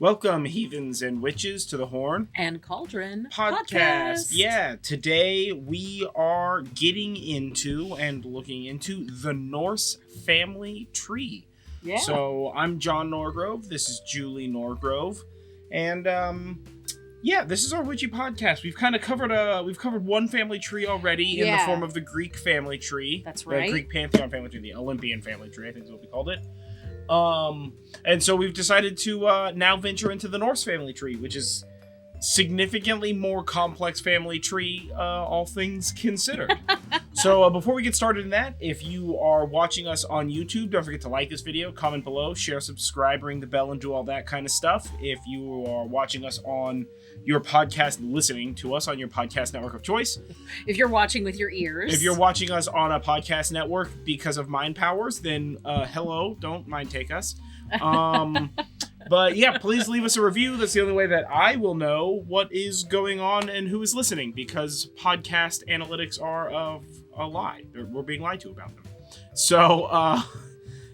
Welcome, heathens and witches, to the Horn and Cauldron podcast. Yeah, today we are getting into and looking into the Norse family tree. Yeah. So I'm John Norgrove. This is Julie Norgrove, and this is our witchy podcast. We've kind of covered one family tree already in the form of the Greek family tree. That's right. The Greek pantheon family tree, the Olympian family tree, I think is what we called it. And so we've decided to now venture into the Norse family tree, which is significantly more complex family tree, all things considered. So before we get started in that, if you are watching us on YouTube, don't forget to like this video, comment below, share, subscribe, ring the bell, and do all that kind of stuff. If you are watching us on your podcast, listening to us on your podcast network of choice. If you're watching with your ears. If you're watching us on a podcast network because of mind powers, then hello, don't mind take us. But yeah, please leave us a review. That's the only way that I will know what is going on and who is listening, because podcast analytics are a lie. We're being lied to about them. So,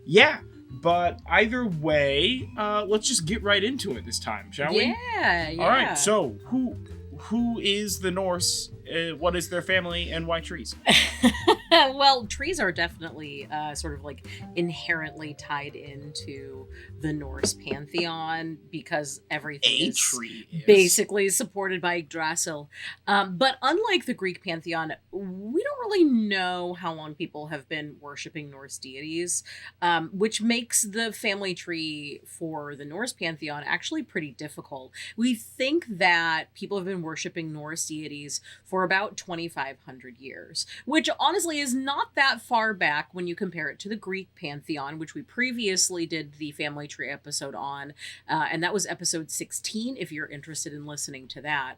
yeah. But either way, let's just get right into it this time, shall we? Yeah. All right. So, who is the Norse? What is their family, and why trees? Well, trees are definitely sort of like inherently tied into the Norse pantheon because everything is basically supported by Yggdrasil. But unlike the Greek pantheon, we don't really know how long people have been worshiping Norse deities, which makes the family tree for the Norse pantheon actually pretty difficult. We think that people have been worshiping Norse deities for about 2,500 years, which honestly is not that far back when you compare it to the Greek pantheon, which we previously did the family tree episode on, and that was episode 16 if you're interested in listening to that.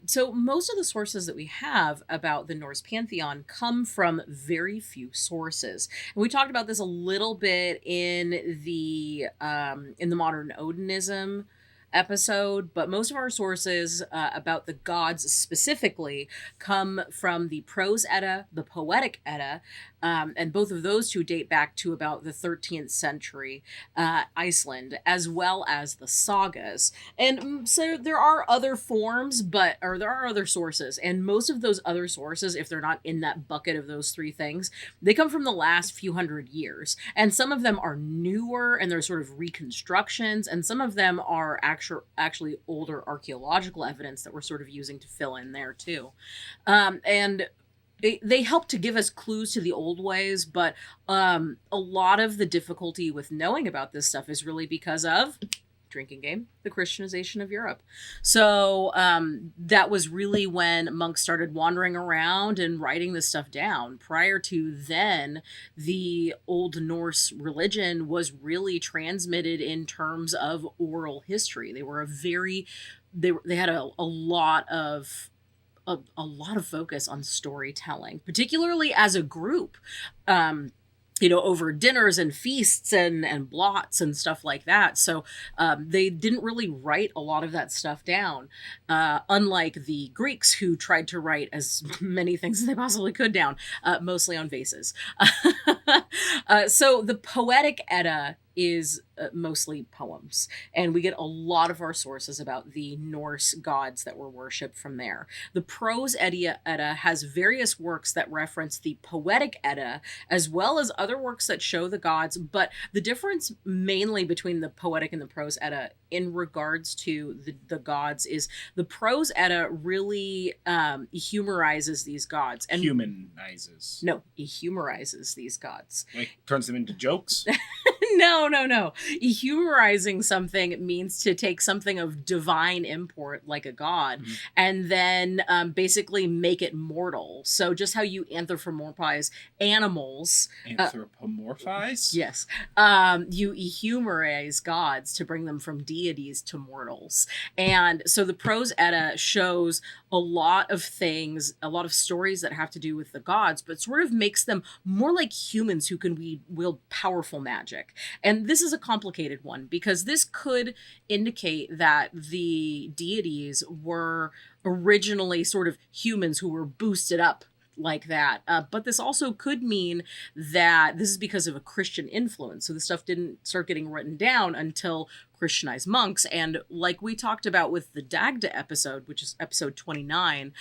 So most of the sources that we have about the Norse pantheon come from very few sources, and we talked about this a little bit in the modern Odinism episode, but most of our sources about the gods specifically come from the Prose Edda, the Poetic Edda, and both of those two date back to about the 13th century Iceland, as well as the sagas. And so there are other forms, there are other sources, and most of those other sources, if they're not in that bucket of those three things, they come from the last few hundred years. And some of them are newer, and they're sort of reconstructions, and some of them are actually older archaeological evidence that we're sort of using to fill in there too. And they help to give us clues to the old ways, but a lot of the difficulty with knowing about this stuff is really because of drinking game, the Christianization of Europe. So that was really when monks started wandering around and writing this stuff down. Prior to then, the Old Norse religion was really transmitted in terms of oral history. They were they had a lot of focus on storytelling, particularly as a group. Over dinners and feasts and blots and stuff like that. So they didn't really write a lot of that stuff down, unlike the Greeks, who tried to write as many things as they possibly could down, mostly on vases. So the Poetic Edda is mostly poems, and we get a lot of our sources about the Norse gods that were worshipped from there. The Prose Edda has various works that reference the Poetic Edda, as well as other works that show the gods, but the difference mainly between the Poetic and the Prose Edda in regards to the gods is the Prose Edda really humorizes these gods. And humanizes. No, he humorizes these gods. Like turns them into jokes? No. Humorizing something means to take something of divine import, like a god, and then basically make it mortal. So just how you anthropomorphize animals. Anthropomorphize? Yes. You humorize gods to bring them from deities to mortals. And so the Prose Edda shows a lot of things, a lot of stories that have to do with the gods, but sort of makes them more like humans who can wield powerful magic. And this is a complicated one because this could indicate that the deities were originally sort of humans who were boosted up like that. But this also could mean that this is because of a Christian influence. So the stuff didn't start getting written down until Christianized monks. And like we talked about with the Dagda episode, which is episode 29,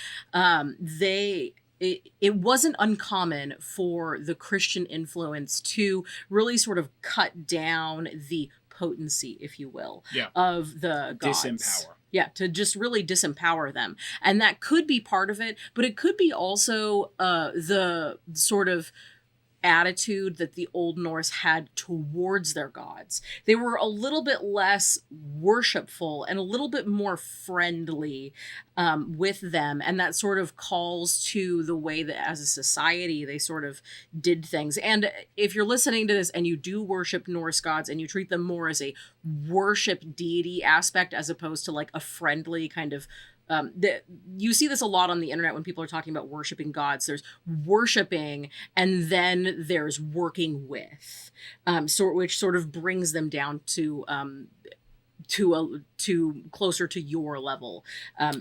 it wasn't uncommon for the Christian influence to really sort of cut down the potency, if you will, of the gods. Disempower. Yeah, to just really disempower them. And that could be part of it, but it could be also the sort of attitude that the Old Norse had towards their gods. They were a little bit less worshipful and a little bit more friendly with them, and that sort of calls to the way that as a society they sort of did things. And if you're listening to this and you do worship Norse gods and you treat them more as a worship deity aspect as opposed to like a friendly kind of you see this a lot on the internet when people are talking about worshiping gods. There's worshiping and then there's working with, which sort of brings them down to closer to your level,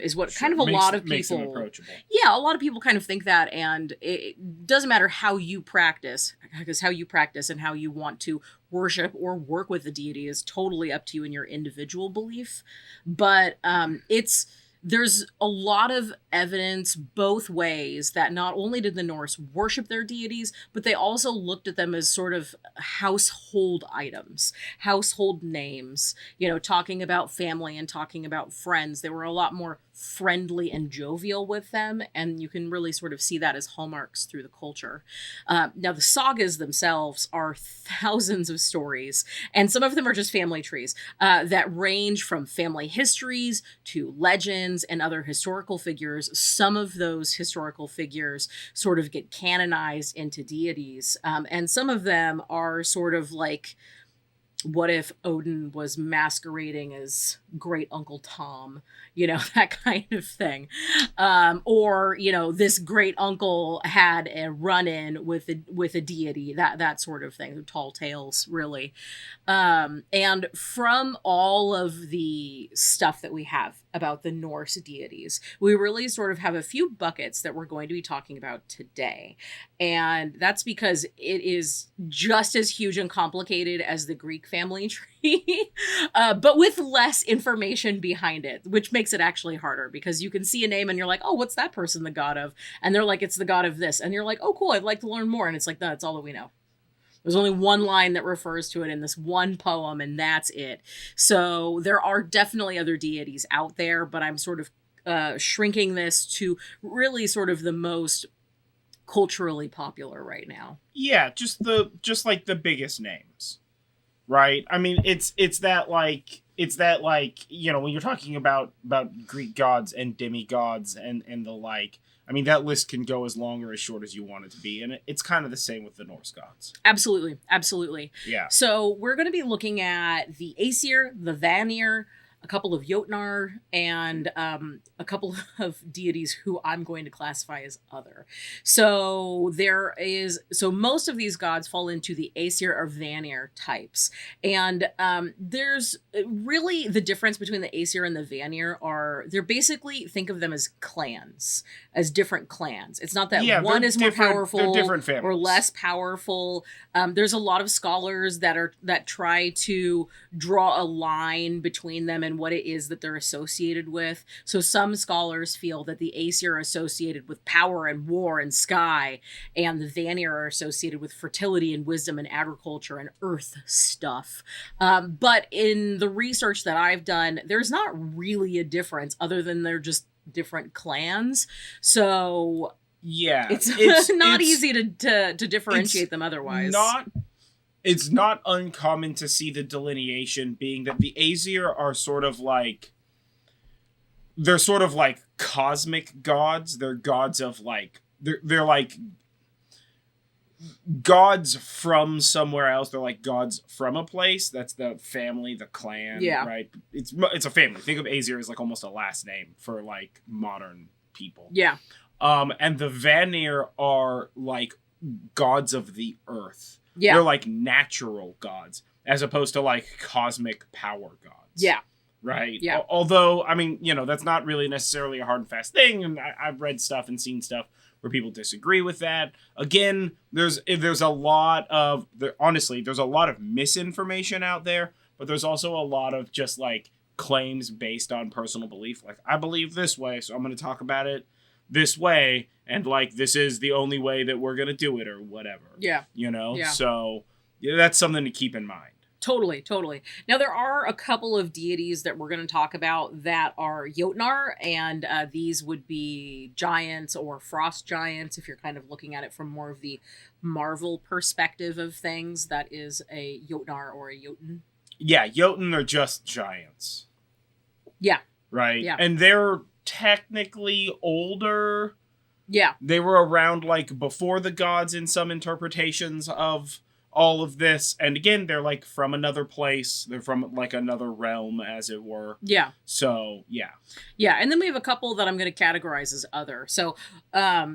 is what kind of makes them approachable. Yeah, a lot of people kind of think that, and it doesn't matter how you practice, because how you practice and how you want to worship or work with the deity is totally up to you and your individual belief. But there's a lot of evidence both ways that not only did the Norse worship their deities, but they also looked at them as sort of household items, household names, talking about family and talking about friends. They were a lot more friendly and jovial with them, and you can really sort of see that as hallmarks through the culture. Now, the sagas themselves are thousands of stories, and some of them are just family trees that range from family histories to legends and other historical figures. Some of those historical figures sort of get canonized into deities, and some of them are sort of like, what if Odin was masquerading as Great Uncle Tom, that kind of thing. Or, this great uncle had a run-in with a deity, that sort of thing, tall tales, really. And from all of the stuff that we have about the Norse deities, we really sort of have a few buckets that we're going to be talking about today. And that's because it is just as huge and complicated as the Greek family tree, but with less information behind it, which makes it actually harder, because you can see a name and you're like, oh, what's that person the god of? And they're like, it's the god of this. And you're like, oh, cool, I'd like to learn more. And it's like, no, that's all that we know. There's only one line that refers to it in this one poem, and that's it. So there are definitely other deities out there, but I'm sort of shrinking this to really sort of the most culturally popular right now. Yeah, just like the biggest names, right? I mean, it's that when you're talking about Greek gods and demigods and the like. I mean, that list can go as long or as short as you want it to be, and it's kind of the same with the Norse gods. Absolutely, absolutely. Yeah. So we're going to be looking at the Aesir, the Vanir, a couple of Jotun, and a couple of deities who I'm going to classify as other. So most of these gods fall into the Aesir or Vanir types. And there's really the difference between the Aesir and the Vanir they're basically, think of them as clans, as different clans. It's not that one is more powerful or less powerful. There's a lot of scholars that try to draw a line between them and what it is that they're associated with. So some scholars feel that the Aesir are associated with power and war and sky, and the Vanir are associated with fertility and wisdom and agriculture and earth stuff. But in the research that I've done, there's not really a difference other than they're just different clans. So yeah, it's not easy to differentiate them otherwise. It's not uncommon to see the delineation being that the Aesir are sort of like cosmic gods. They're gods of they're like gods from somewhere else. They're like gods from a place. That's the family, the clan, right? It's a family. Think of Aesir as like almost a last name for like modern people. Yeah. And the Vanir are like gods of the earth. Yeah. They're like natural gods as opposed to like cosmic power gods. Yeah. Right? Yeah. Although, I mean, that's not really necessarily a hard and fast thing. And I've read stuff and seen stuff where people disagree with that. Again, there's a lot of misinformation out there, but there's also a lot of just like claims based on personal belief. Like, I believe this way, so I'm going to talk about it this way, and like this is the only way that we're going to do it or whatever. Yeah. You know? Yeah. So that's something to keep in mind. Totally. Now, there are a couple of deities that we're going to talk about that are Jotnar, and these would be giants or frost giants, if you're kind of looking at it from more of the Marvel perspective of things. That is a Jotnar or a Jotun. Yeah, Jotun are just giants. Yeah. Right? Yeah. And they're technically older. Yeah. They were around like before the gods in some interpretations of all of this, and again, they're like from another place. They're from like another realm, as it were. Yeah. So yeah, and then we have a couple that I'm going to categorize as other. So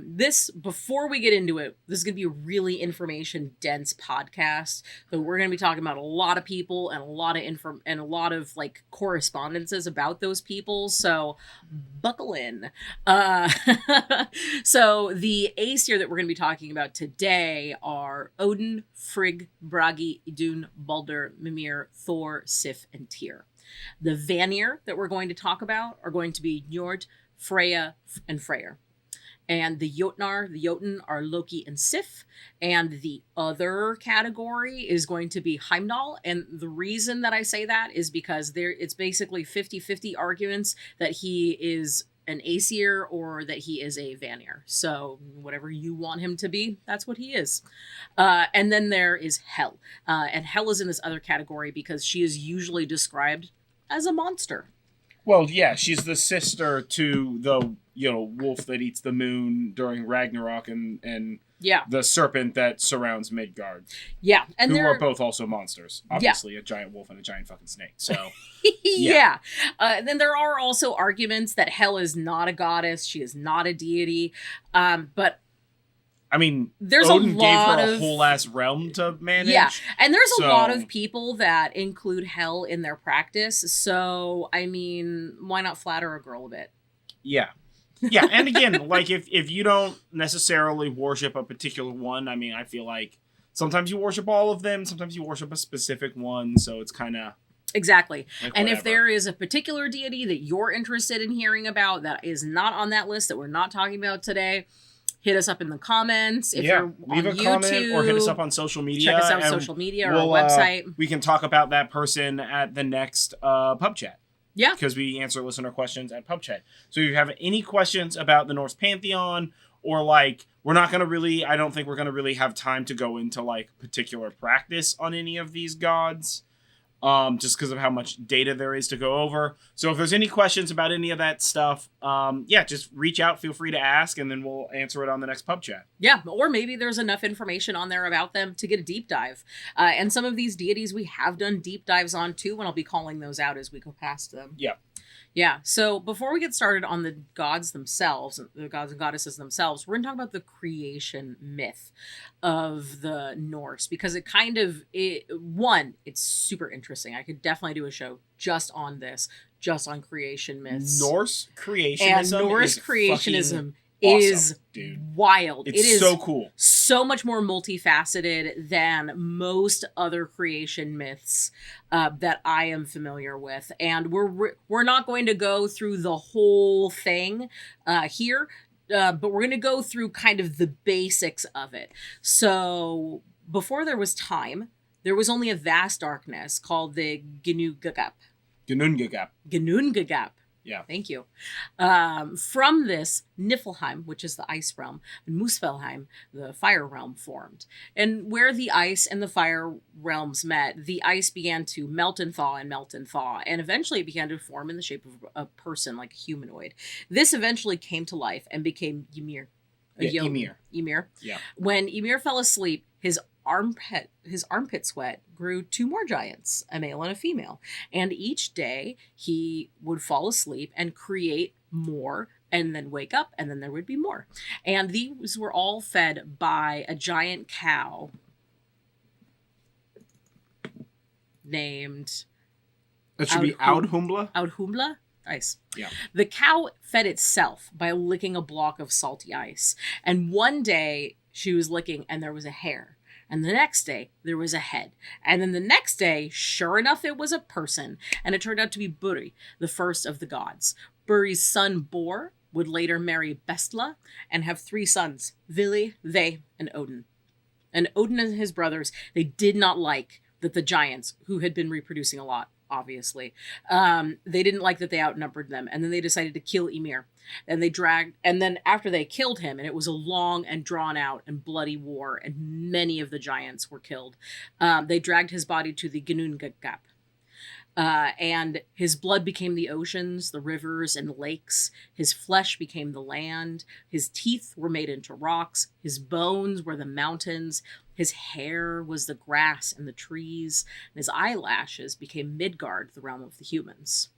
this, before we get into it, this is going to be a really information dense podcast. So we're going to be talking about a lot of people and a lot of and a lot of like correspondences about those people. So buckle in. So the Aesir that we're going to be talking about today are Odin, Frigg, Bragi, Idunn, Baldr, Mimir, Thor, Sif, and Tyr. The Vanir that we're going to talk about are going to be Njörd, Freyja, and Freyr. And the Jotun are Loki and Sif. And the other category is going to be Heimdall. And the reason that I say that is because it's basically 50-50 arguments that he is an Aesir or that he is a Vanir. So whatever you want him to be, that's what he is. And then there is Hel. And Hel is in this other category because she is usually described as a monster. well, yeah, she's the sister to the wolf that eats the moon during Ragnarok, and Yeah. the serpent that surrounds Midgard. Yeah. And who they're are both also monsters. Obviously, a giant wolf and a giant fucking snake. So, yeah. Then there are also arguments that Hel is not a goddess. She is not a deity. But I mean, there's Odin a lot gave her a of whole ass realm to manage. Yeah, and there's a lot So- of people that include Hel in their practice. So, I mean, why not flatter a girl a bit? Yeah. Yeah, and again, like if you don't necessarily worship a particular one, I mean, I feel like sometimes you worship all of them, sometimes you worship a specific one, so it's kind of Exactly. like And if whatever. there is a particular deity that you're interested in hearing about that is not on that list that we're not talking about today, hit us up in the comments. If you're leave on a comment YouTube, or hit us up on social media. check us out on and social media or we'll, our website. We can talk about that person at the next pub chat. Yeah. Because we answer listener questions at pub chat. So if you have any questions about the Norse pantheon, or like, I don't think we're going to really have time to go into like particular practice on any of these gods. Just because of how much data there is to go over. So if there's any questions about any of that stuff, just reach out, feel free to ask, and then we'll answer it on the next pub chat. Yeah, or maybe there's enough information on there about them to get a deep dive. And some of these deities we have done deep dives on too, and I'll be calling those out as we go past them. Yeah. Yeah, so before we get started on the gods themselves, the gods and goddesses themselves, we're going to talk about the creation myth of the Norse, because it's super interesting. I could definitely do a show just on this, just on creation myths. Norse creationism And Norse is creationism awesome, is dude. wild. It's It is so cool. so much more multifaceted than most other creation myths that I am familiar with, and we're not going to go through the whole thing here, but we're going to go through kind of the basics of it. So before there was time, there was only a vast darkness called the Ginnungagap. Ginnungagap. Yeah. Thank you. From this, Niflheim, which is the ice realm, and Muspelheim, the fire realm, formed. And where the ice and the fire realms met, the ice began to melt and thaw, and eventually it began to form in the shape of a person, like a humanoid. This eventually came to life and became Ymir. Ymir. Yeah. When Ymir fell asleep, his armpit sweat grew two more giants, a male and a female. And each day he would fall asleep and create more and then wake up, and then there would be more. And these were all fed by a giant cow named That should be Audhumbla. Audhumbla. Ice. Yeah. The cow fed itself by licking a block of salty ice. And one day she was licking and there was a hair. And the next day, there was a head. And then the next day, sure enough, it was a person. And it turned out to be Buri, the first of the gods. Buri's son, Bor, would later marry Bestla and have 3 sons, Vili, Ve, and Odin. And Odin and his brothers, they did not like that the giants, who had been reproducing a lot, obviously, they didn't like that they outnumbered them. And then they decided to kill Ymir. And then after they killed him, and it was a long and drawn out and bloody war, and many of the giants were killed, they dragged his body to the Ginnungagap. And his blood became the oceans, the rivers, and lakes. His flesh became the land. His teeth were made into rocks. His bones were the mountains. His hair was the grass and the trees. And his eyelashes became Midgard, the realm of the humans.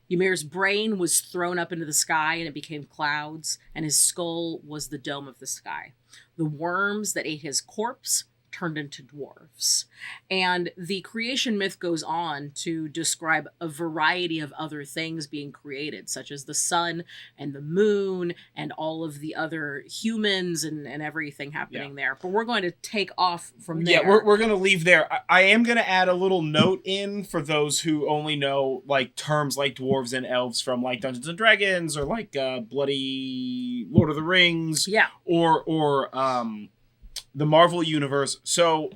Ymir's brain was thrown up into the sky and it became clouds, and his skull was the dome of the sky. The worms that ate his corpse turned into dwarves. And the creation myth goes on to describe a variety of other things being created, such as the sun and the moon and all of the other humans and everything happening there. But we're going to take off from there. Yeah, we're going to leave there. I am going to add a little note in for those who only know like terms like dwarves and elves from like Dungeons and Dragons or like bloody Lord of the Rings. Yeah. Or the Marvel universe. So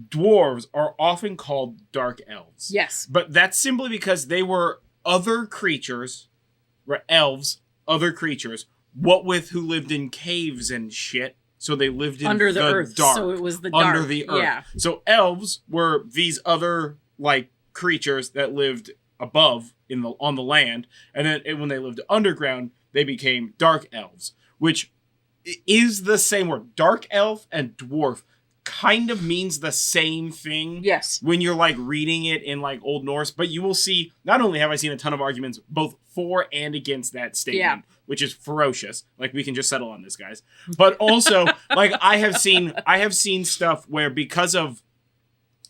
dwarves are often called dark elves. Yes. But that's simply because they were other creatures, elves, other creatures, what with who lived in caves and shit. So they lived in under the earth. Dark. So it was the dark. Under the earth. Yeah. So elves were these other like creatures that lived above on the land, and then when they lived underground, they became dark elves, which is the same word. Dark elf and dwarf kind of means the same thing. Yes. When you're like reading it in like Old Norse, but you will see, not only have I seen a ton of arguments both for and against that statement, which is ferocious. Like we can just settle on this, guys. But also like I have seen stuff where because of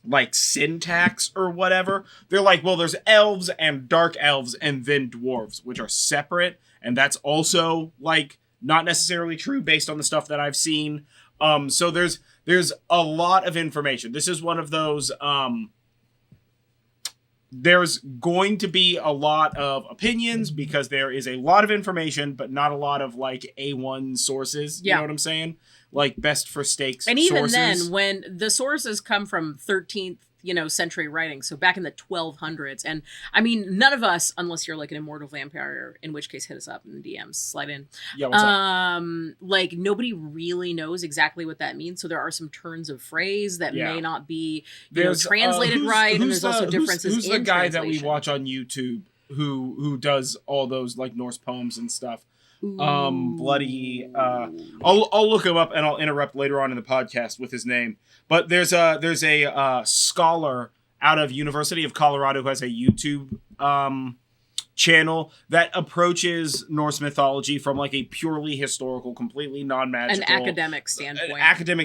like syntax or whatever, they're like, well, there's elves and dark elves and then dwarves, which are separate. And that's also like not necessarily true based on the stuff that I've seen. So there's a lot of information. This is one of those, there's going to be a lot of opinions because there is a lot of information, but not a lot of like A1 sources. You know what I'm saying? Like best for stakes and even sources. then, when the sources come from 13th, century writing, so back in the 1200s, and I mean, none of us, unless you're like an immortal vampire, in which case hit us up in the DMs, slide in. Yeah, what's up? Like nobody really knows exactly what that means, so there are some turns of phrase that may not be translated right, and there's also differences. Who's the guy that we watch on YouTube who does all those like Norse poems and stuff? Bloody I'll look him up and I'll interrupt later on in the podcast with his name. But there's a scholar out of University of Colorado who has a YouTube channel that approaches Norse mythology from like a purely historical, completely non-magical, an academic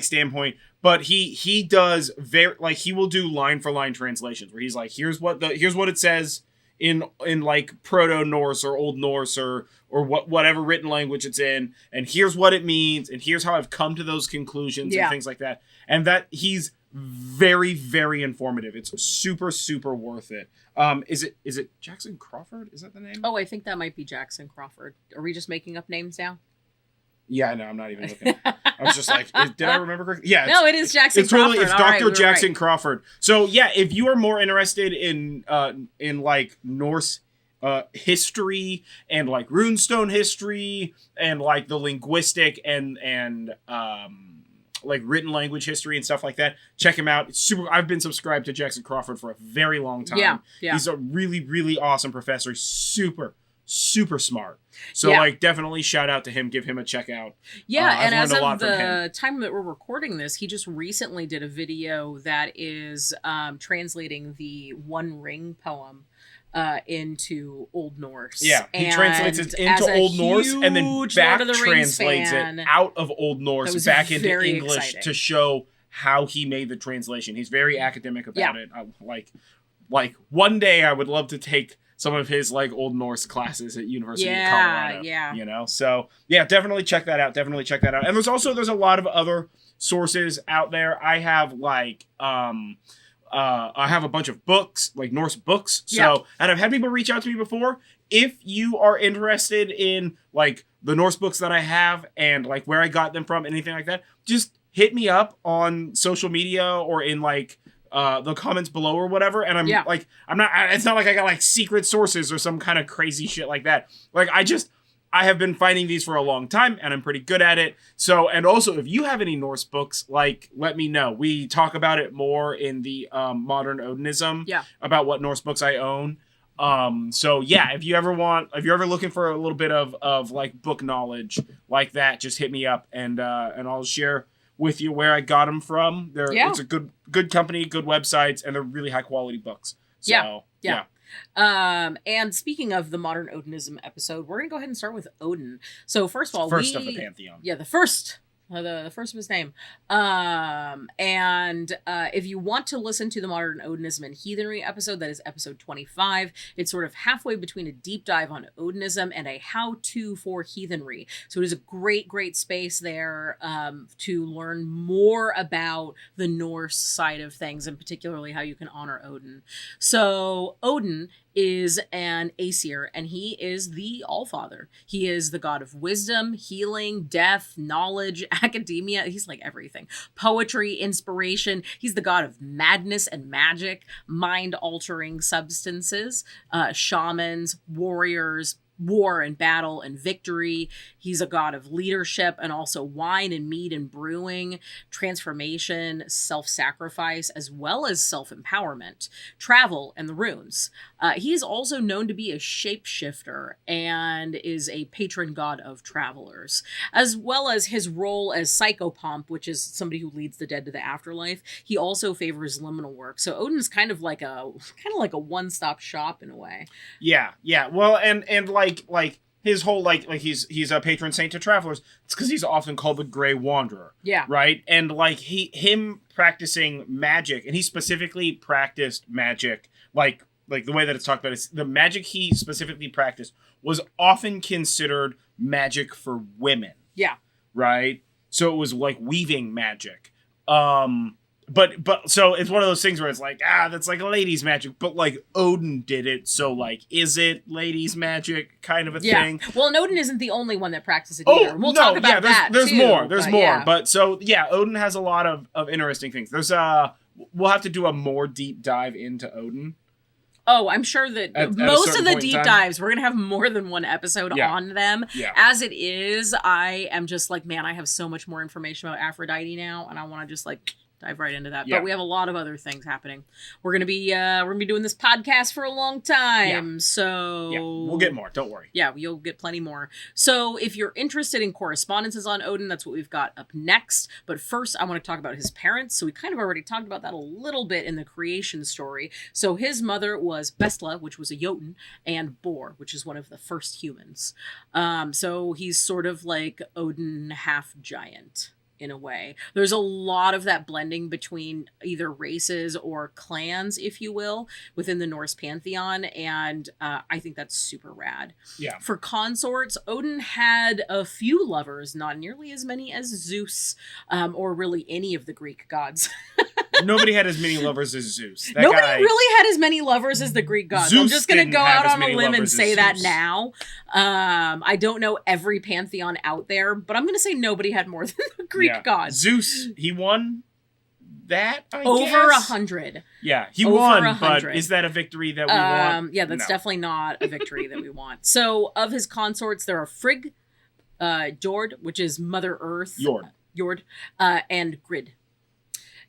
standpoint. But he does he will do line for line translations where he's like, here's what it says in like Proto-Norse or Old Norse or whatever written language it's in, and here's what it means, and here's how I've come to those conclusions and things like that. And that he's very, very informative. It's super, super worth it. Is it Jackson Crawford? Is that the name? Oh, I think that might be Jackson Crawford. Are we just making up names now? Yeah, no, I'm not even looking. I was just like, did I remember correctly? Yeah. No, it is Jackson Crawford. It's Dr. Jackson Crawford. So yeah, if you are more interested in like Norse history and like runestone history and like the linguistic and like written language history and stuff like that, check him out. It's super. I've been subscribed to Jackson Crawford for a very long time. Yeah. He's a really, really awesome professor. He's super smart. So like definitely shout out to him, give him a check out. Yeah, and as of the time that we're recording this, he just recently did a video that is translating the One Ring poem into Old Norse. Yeah, he translates it into Old Norse and then back translates it out of Old Norse back into English to show how he made the translation. He's very academic about it. Like one day I would love to take some of his like Old Norse classes at University of Colorado. Yeah. So yeah, definitely check that out. And there's a lot of other sources out there. I have like I have a bunch of books, like Norse books. So, and I've had people reach out to me before. If you are interested in like the Norse books that I have and like where I got them from, anything like that, just hit me up on social media or in like the comments below or whatever. And I'm like, it's not like I got like secret sources or some kind of crazy shit like that. Like I have been finding these for a long time and I'm pretty good at it. So, and also if you have any Norse books, like, let me know. We talk about it more in the Modern Odinism about what Norse books I own. So yeah, if you're ever looking for a little bit of like book knowledge like that, just hit me up and I'll share with you where I got them from. It's a good company, good websites, and they're really high quality books. So, yeah. And speaking of the Modern Odinism episode, we're gonna go ahead and start with Odin. So first of all, of the pantheon. Yeah, the first of his name. If you want to listen to the Modern Odinism and Heathenry episode, that is episode 25. It's sort of halfway between a deep dive on Odinism and a how-to for heathenry. So it is a great space there to learn more about the Norse side of things, and particularly how you can honor Odin. So Odin is an Aesir, and he is the Allfather. He is the god of wisdom, healing, death, knowledge, academia. He's like everything. Poetry, inspiration. He's the god of madness and magic, mind-altering substances, shamans, warriors, war and battle and victory. He's a god of leadership and also wine and meat and brewing, transformation, self-sacrifice, as well as self-empowerment, travel, and the runes. He is also known to be a shapeshifter and is a patron god of travelers, as well as his role as psychopomp, which is somebody who leads the dead to the afterlife. He also favors liminal work. So Odin's kind of like a one-stop shop in a way. Yeah. Well, and like his whole like he's a patron saint to travelers. It's because he's often called the Grey Wanderer. Yeah. Right. And like him practicing magic, and he specifically practiced magic like the way that it's talked about is the magic he specifically practiced was often considered magic for women. Yeah. Right. So it was like weaving magic. But so it's one of those things where it's like, that's like a ladies' magic, but like Odin did it, so like, is it ladies' magic kind of a thing? Well, and Odin isn't the only one that practices it either. We'll talk about that there's too. More. There's more. Yeah. But so yeah, Odin has a lot of interesting things. There's we'll have to do a more deep dive into Odin. Oh, I'm sure that most of the deep dives, we're going to have more than one episode on them. Yeah. As it is, I am just like, man, I have so much more information about Aphrodite now, and I want to just like dive right into that. But we have a lot of other things happening. We're gonna be doing this podcast for a long time. So we'll get more. Don't worry. Yeah, you'll get plenty more. So if you're interested in correspondences on Odin, that's what we've got up next. But first, I want to talk about his parents. So we kind of already talked about that a little bit in the creation story. So his mother was Bestla, which was a Jotun, and Bor, which is one of the first humans. So he's sort of like Odin half giant. In a way, there's a lot of that blending between either races or clans, if you will, within the Norse pantheon, and I think that's super rad. Yeah. For consorts, Odin had a few lovers, not nearly as many as Zeus, or really any of the Greek gods. Nobody had as many lovers as Zeus. Nobody really had as many lovers as the Greek gods. Zeus I'm just going to go out on a limb and say that Zeus. now. I don't know every pantheon out there, but I'm going to say nobody had more than the Greek gods. Zeus, he won that, I guess? Over 100. Yeah, he won, but is that a victory that we want? Yeah, that's definitely not a victory that we want. So, of his consorts, there are Frigg, Njörd, which is Mother Earth. Njörd, and Grid.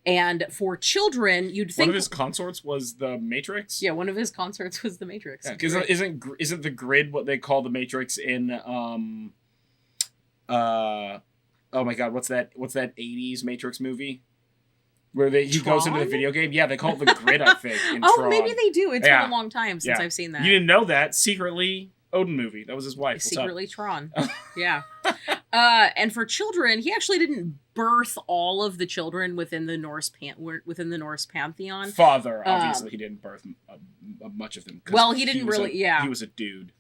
And for children, you'd think one of his consorts was the Matrix. Yeah, one of his consorts was the Matrix. Because isn't the Grid what they call the Matrix in oh my god, what's that 80s Matrix movie where he goes into the video game? Yeah, they call it the Grid, I think. In Tron. Maybe they do. It's been a long time since I've seen that. You didn't know that? Secretly Odin movie. That was his wife. Secretly Tron. Yeah. And for children, he actually didn't birth all of the children within the Norse pantheon. Father, obviously, he didn't birth much of them. Well, he didn't really. He was a dude.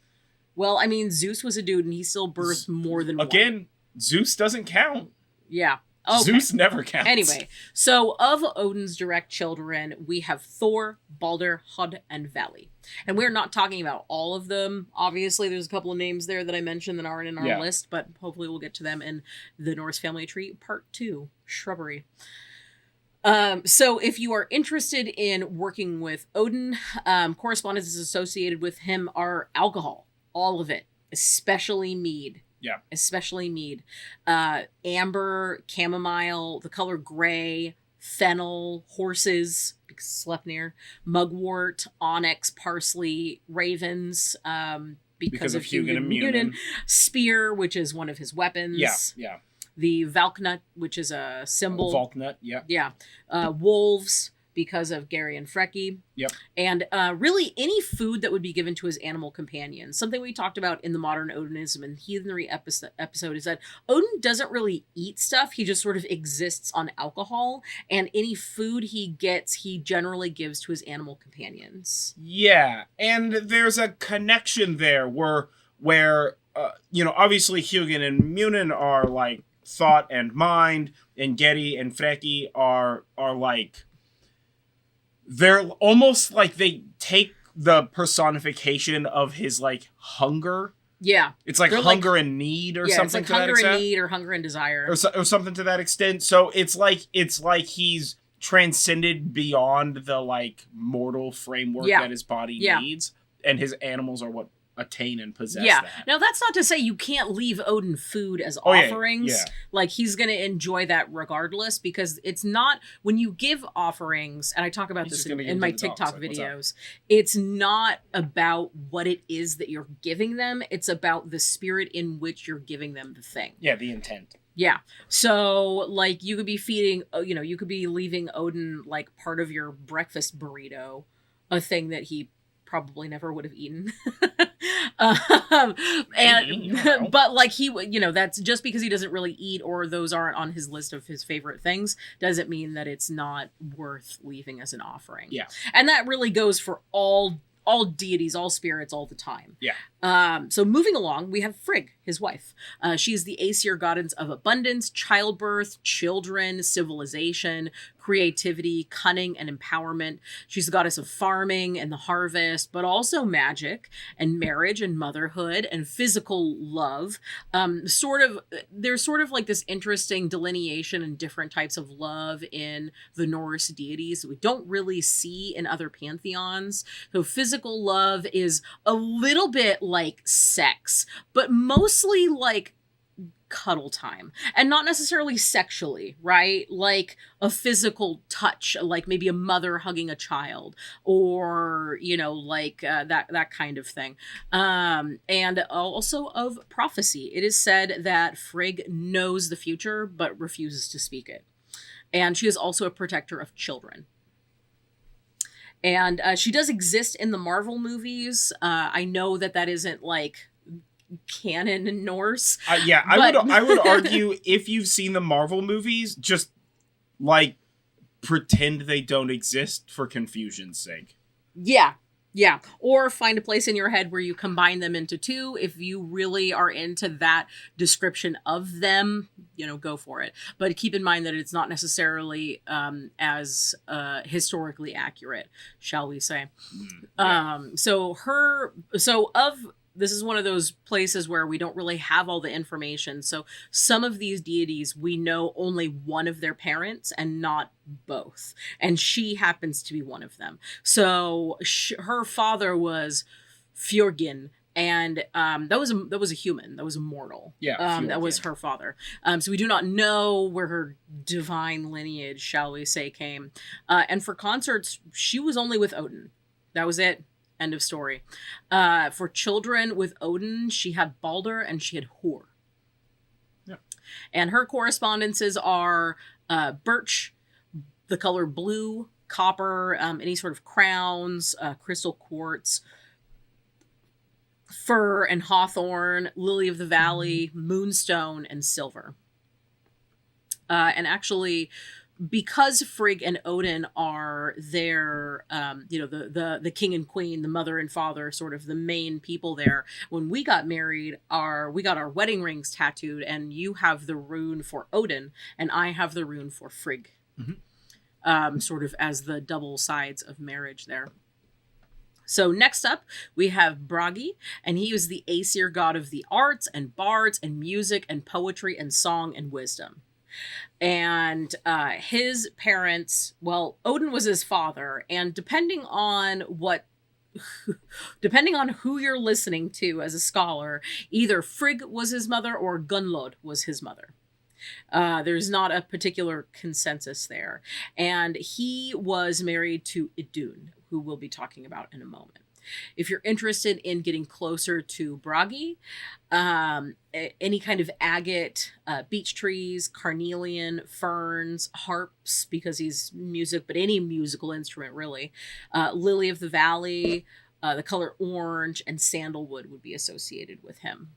Well, I mean, Zeus was a dude, and he still birthed more than one. Again, Zeus doesn't count. Yeah. Okay. Zeus never counts. Anyway, so of Odin's direct children, we have Thor, Baldr, Hod, and Vali. And we're not talking about all of them. Obviously, there's a couple of names there that I mentioned that aren't in our list, but hopefully we'll get to them in the Norse Family Tree Part 2, Shrubbery. So if you are interested in working with Odin, correspondences associated with him are alcohol, all of it, especially mead. Yeah. Especially mead. Amber, chamomile, the color gray, fennel, horses, because Sleipnir, mugwort, onyx, parsley, ravens, because of Hugin and Munin, spear, which is one of his weapons. Yeah. The Valknut, which is a symbol. Valknut, yeah. Yeah. Wolves, because of Gary and Freki. Yep. And really any food that would be given to his animal companions. Something we talked about in the Modern Odinism and Heathenry episode is that Odin doesn't really eat stuff. He just sort of exists on alcohol. And any food he gets, he generally gives to his animal companions. Yeah. And there's a connection there where obviously Hugin and Munin are like thought and mind, and Geri and Freki are like, they're almost like they take the personification of his like hunger. Yeah. It's like hunger and need or something it's like to that hunger extent. and need or hunger and desire. Or something to that extent. So it's like he's transcended beyond the like mortal framework that his body needs. And his animals are what attain and possess that. Now that's not to say you can't leave Odin food as offerings. Yeah. Like he's going to enjoy that regardless, because it's not, when you give offerings, and I talk about this in my TikTok videos, it's not about what it is that you're giving them. It's about the spirit in which you're giving them the thing. Yeah, the intent. Yeah. So like you could be feeding, you could be leaving Odin like part of your breakfast burrito, a thing that he probably never would have eaten. But like he, that's just because he doesn't really eat, or those aren't on his list of his favorite things, doesn't mean that it's not worth leaving as an offering. Yeah. And that really goes for all deities, all spirits, all the time. Yeah. So moving along, we have Frigg, his wife. She is the Aesir goddess of abundance, childbirth, children, civilization, creativity, cunning, and empowerment. She's the goddess of farming and the harvest, but also magic and marriage and motherhood and physical love. There's sort of like this interesting delineation and different types of love in the Norse deities that we don't really see in other pantheons. So physical love is a little bit like sex, but mostly like cuddle time, and not necessarily sexually, right? Like a physical touch, like maybe a mother hugging a child, or that kind of thing. And also of prophecy. It is said that Frigg knows the future but refuses to speak it, and she is also a protector of children. And she does exist in the Marvel movies. I know that isn't like canon in Norse. I would argue if you've seen the Marvel movies, just like pretend they don't exist for confusion's sake. Yeah. Or find a place in your head where you combine them into two. If you really are into that description of them, go for it. But keep in mind that it's not necessarily as historically accurate, shall we say. This is one of those places where we don't really have all the information. So some of these deities, we know only one of their parents and not both. And she happens to be one of them. So her father was Fjörgyn, and that was a human. That was a mortal. Yeah, that was her father. So we do not know where her divine lineage, shall we say, came. And for consorts, she was only with Odin. That was it. End of story. For children with Odin, she had Baldr and she had Hor. Yeah. And her correspondences are birch, the color blue, copper, any sort of crowns, crystal quartz, fir and hawthorn, lily of the valley, moonstone, and silver. And actually, because Frigg and Odin are their, the king and queen, the mother and father, sort of the main people there. When we got married, we got our wedding rings tattooed, and you have the rune for Odin, and I have the rune for Frigg. Sort of as the double sides of marriage there. So next up, we have Bragi, and he was the Aesir god of the arts and bards and music and poetry and song and wisdom. And his parents, well, Odin was his father, and depending on who you're listening to as a scholar, either Frigg was his mother or Gunnlod was his mother. There's not a particular consensus there. And he was married to Idunn, who we'll be talking about in a moment. If you're interested in getting closer to Bragi, any kind of agate, beech trees, carnelian, ferns, harps, because he's music, but any musical instrument really, lily of the valley, the color orange, and sandalwood would be associated with him.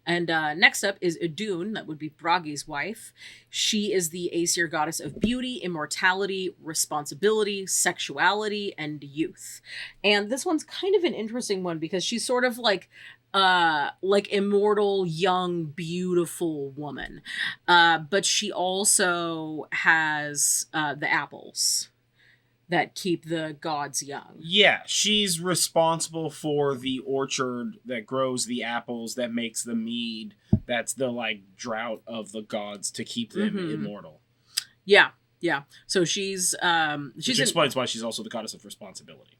And next up is Idunn, that would be Bragi's wife. She is the Aesir goddess of beauty, immortality, responsibility, sexuality, and youth. And this one's kind of an interesting one because she's sort of like immortal, young, beautiful woman. But she also has the apples that keep the gods young. Yeah, she's responsible for the orchard that grows the apples, that makes the mead. That's the drought of the gods to keep them immortal. Yeah. So she's which explains why she's also the goddess of responsibility.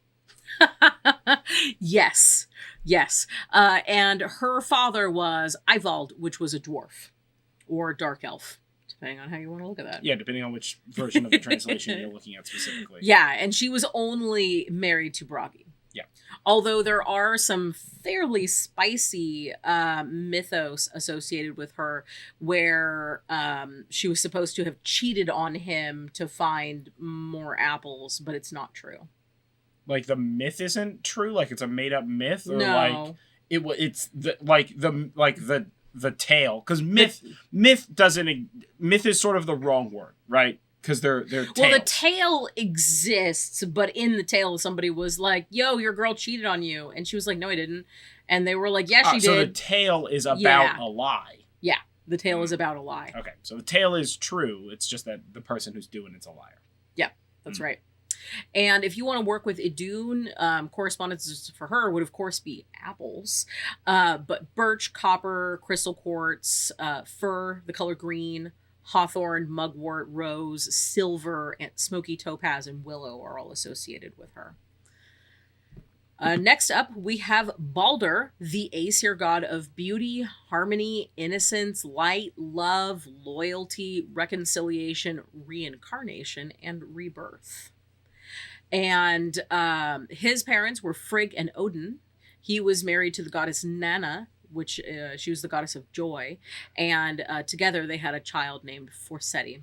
Yes. And her father was Ivald, which was a dwarf or dark elf, depending on how you want to look at that. Yeah, depending on which version of the translation you're looking at specifically. Yeah, and she was only married to Bragi. Yeah. Although there are some fairly spicy mythos associated with her where she was supposed to have cheated on him to find more apples, but it's not true. Like the myth isn't true? Like it's a made-up myth? Or no. It's the tale, because myth is sort of the wrong word, right? Because they're tales. Well, the tale exists, but in the tale somebody was like, yo, your girl cheated on you, and she was like, no, I didn't, and they were like, yeah, she did. So the tale is about a lie. Yeah, the tale is about a lie. Okay, so the tale is true, it's just that the person who's doing it's a liar. Yeah, that's right. And if you want to work with Idunn, correspondences for her would, of course, be apples. But birch, copper, crystal quartz, fir, the color green, hawthorn, mugwort, rose, silver, and smoky topaz, and willow are all associated with her. Next up, we have Baldr, the Aesir god of beauty, harmony, innocence, light, love, loyalty, reconciliation, reincarnation, and rebirth. And his parents were Frigg and Odin. He was married to the goddess Nanna, which she was the goddess of joy. And together they had a child named Forseti.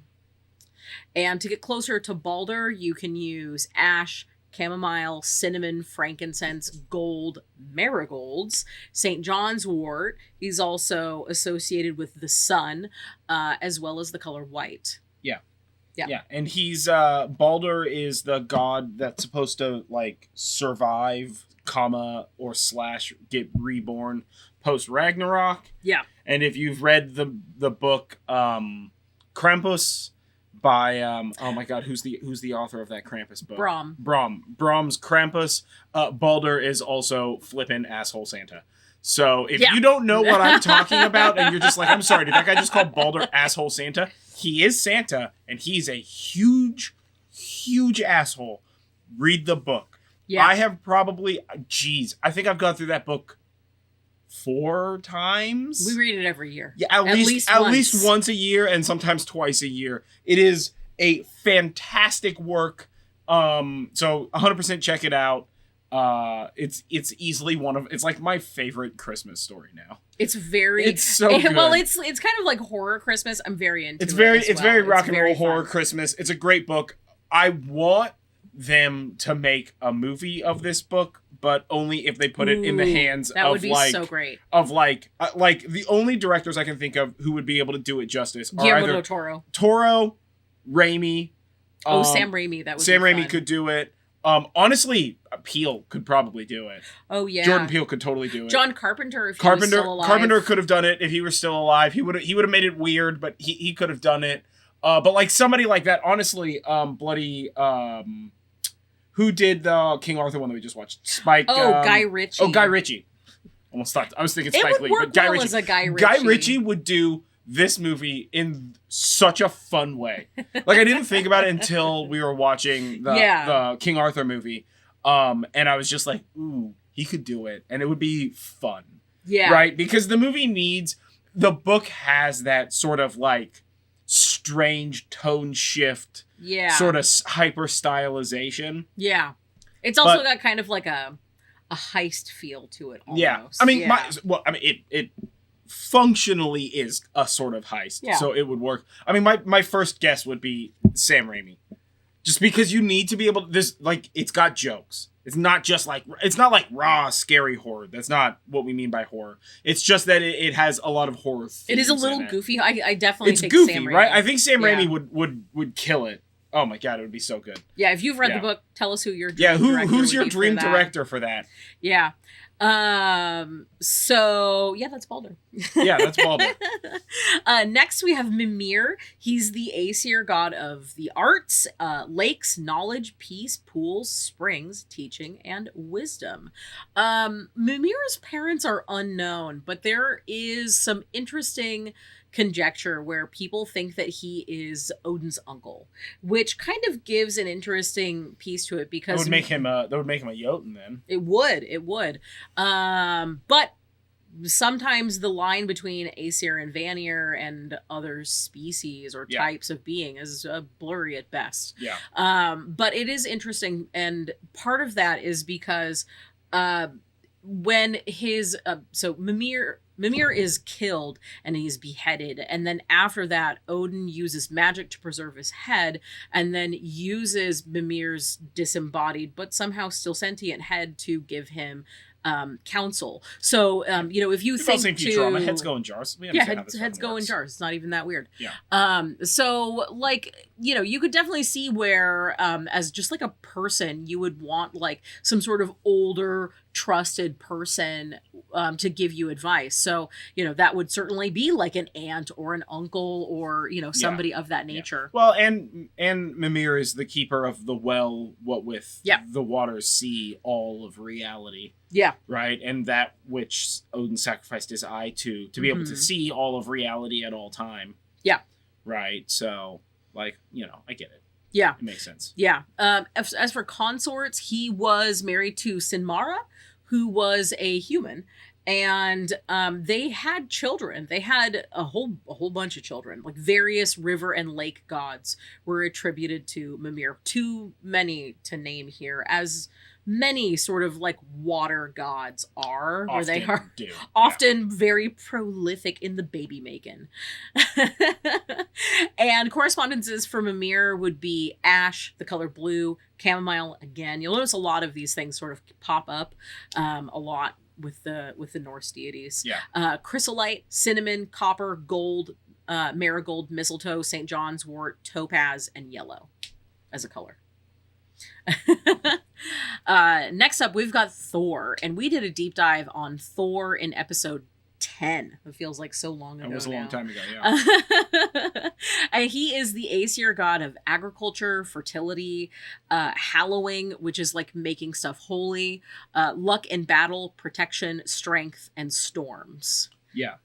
And to get closer to Baldr, you can use ash, chamomile, cinnamon, frankincense, gold, marigolds, St. John's wort. He's also associated with the sun, as well as the color white. Yeah, and he's Baldr is the god that's supposed to survive, or / get reborn post Ragnarok. Yeah. And if you've read the book Krampus by oh my god, who's the author of that Krampus book? Brahm's Krampus. Baldr is also flippin' asshole Santa. So if you don't know what I'm talking about and you're just like, I'm sorry, did that guy just call Baldr asshole Santa? He is Santa, and he's a huge, huge asshole. Read the book. Yeah. I have probably, I think I've gone through that book 4 times. We read it every year. Yeah, at least once a year, and sometimes twice a year. It is a fantastic work. So 100% check it out. It's easily it's like my favorite Christmas story now. It's so good. Well, it's kind of like horror Christmas. I'm very into it. It's very rock and roll horror Christmas. It's a great book. I want them to make a movie of this book, but only if they put it in the hands that would be so great. Of the only directors I can think of who would be able to do it justice are Guillermo del Toro. Toro, Raimi. Sam Raimi. That was Sam Raimi could do it. Honestly, Peele could probably do it. Oh yeah, Jordan Peele could totally do it. John Carpenter, if he was still alive. Carpenter could have done it if he were still alive. He would have made it weird, but he could have done it. But like somebody like that, honestly, who did the King Arthur one that we just watched? Spike. Guy Ritchie. Oh, Guy Ritchie. Almost thought I was thinking Spike Lee, but Guy Ritchie. As a Guy Ritchie. Guy Ritchie would do this movie in such a fun way. Like I didn't think about it until we were watching the King Arthur movie. And I was just like, ooh, he could do it. And it would be fun. Yeah. Right? Because the book has that sort of like strange tone shift. Yeah. Sort of hyper stylization. Yeah. It's also got kind of like a heist feel to it almost. Yeah. I mean, it functionally is a sort of heist. Yeah. So it would work. I mean, my first guess would be Sam Raimi. Just because you need to be able to, it's got jokes. It's not like raw, scary horror. That's not what we mean by horror. It's just that it has a lot of horror themes. It is a little goofy. I definitely think goofy, Sam Raimi. Right? I think Sam Raimi would kill it. Oh my God, it would be so good. Yeah, if you've read the book, tell us who your dream director who's your would be dream for that. director for that? Yeah. So yeah, that's Baldr. Yeah, that's Baldr. Next we have Mimir. He's the Aesir god of the arts, lakes, knowledge, peace, pools, springs, teaching, and wisdom. Mimir's parents are unknown, but there is some interesting conjecture where people think that he is Odin's uncle, which kind of gives an interesting piece to it because that would make him a Jotun then. It would. But sometimes the line between Aesir and Vanir and other species or types of being is blurry at best. Yeah. But it is interesting, and part of that is because when his Mimir is killed and he's beheaded, and then after that Odin uses magic to preserve his head and then uses Mimir's disembodied but somehow still sentient head to give him counsel. So if you think Futurama, heads go in jars. Heads go in jars. It's not even that weird. Yeah. So you could definitely see where as just like a person you would want like some sort of older trusted person to give you advice. So that would certainly be like an aunt or an uncle or somebody of that nature. Well, and Mimir is the keeper of the well, what with the waters see all of reality. Yeah. Right? And that which Odin sacrificed his eye to be able to see all of reality at all time. Yeah. Right? So, I get it. Yeah. It makes sense. Yeah. As for consorts, he was married to Sinmara, who was a human. And they had children. They had a whole bunch of children. Like various river and lake gods were attributed to Mimir. Too many to name here, as many sort of like water gods are, where they are often very prolific in the baby making. And correspondences for Mimir would be ash, the color blue, chamomile. Again, you'll notice a lot of these things sort of pop up a lot with the Norse deities. Yeah. Chrysolite, cinnamon, copper, gold, marigold, mistletoe, St. John's wort, topaz, and yellow as a color. Next up, we've got Thor, and we did a deep dive on Thor in episode 10. It feels like so long ago. It was a long time ago, yeah. And he is the Aesir god of agriculture, fertility, hallowing, which is like making stuff holy, luck in battle, protection, strength, and storms. Yeah.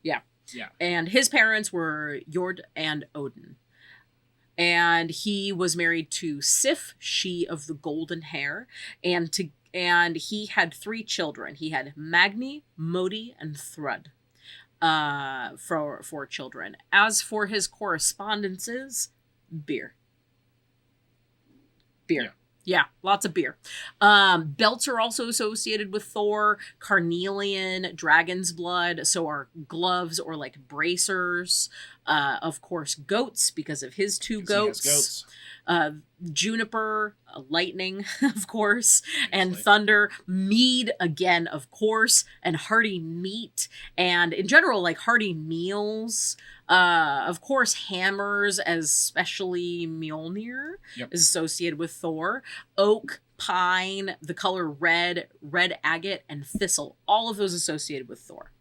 And his parents were Njörd and Odin. And he was married to Sif, she of the golden hair, and he had 3 children. He had Magni, Modi, and Thrud for children. As for his correspondences, beer. Yeah, lots of beer. Belts are also associated with Thor, carnelian, dragon's blood, so are gloves or like bracers. Of course, goats, because of his 2 goats. Juniper, lightning, of course, and thunder. Mead, again, of course, and hearty meat, and in general, like hearty meals. Of course, hammers, especially Mjolnir, is associated with Thor. Oak, pine, the color red, red agate, and thistle. All of those associated with Thor.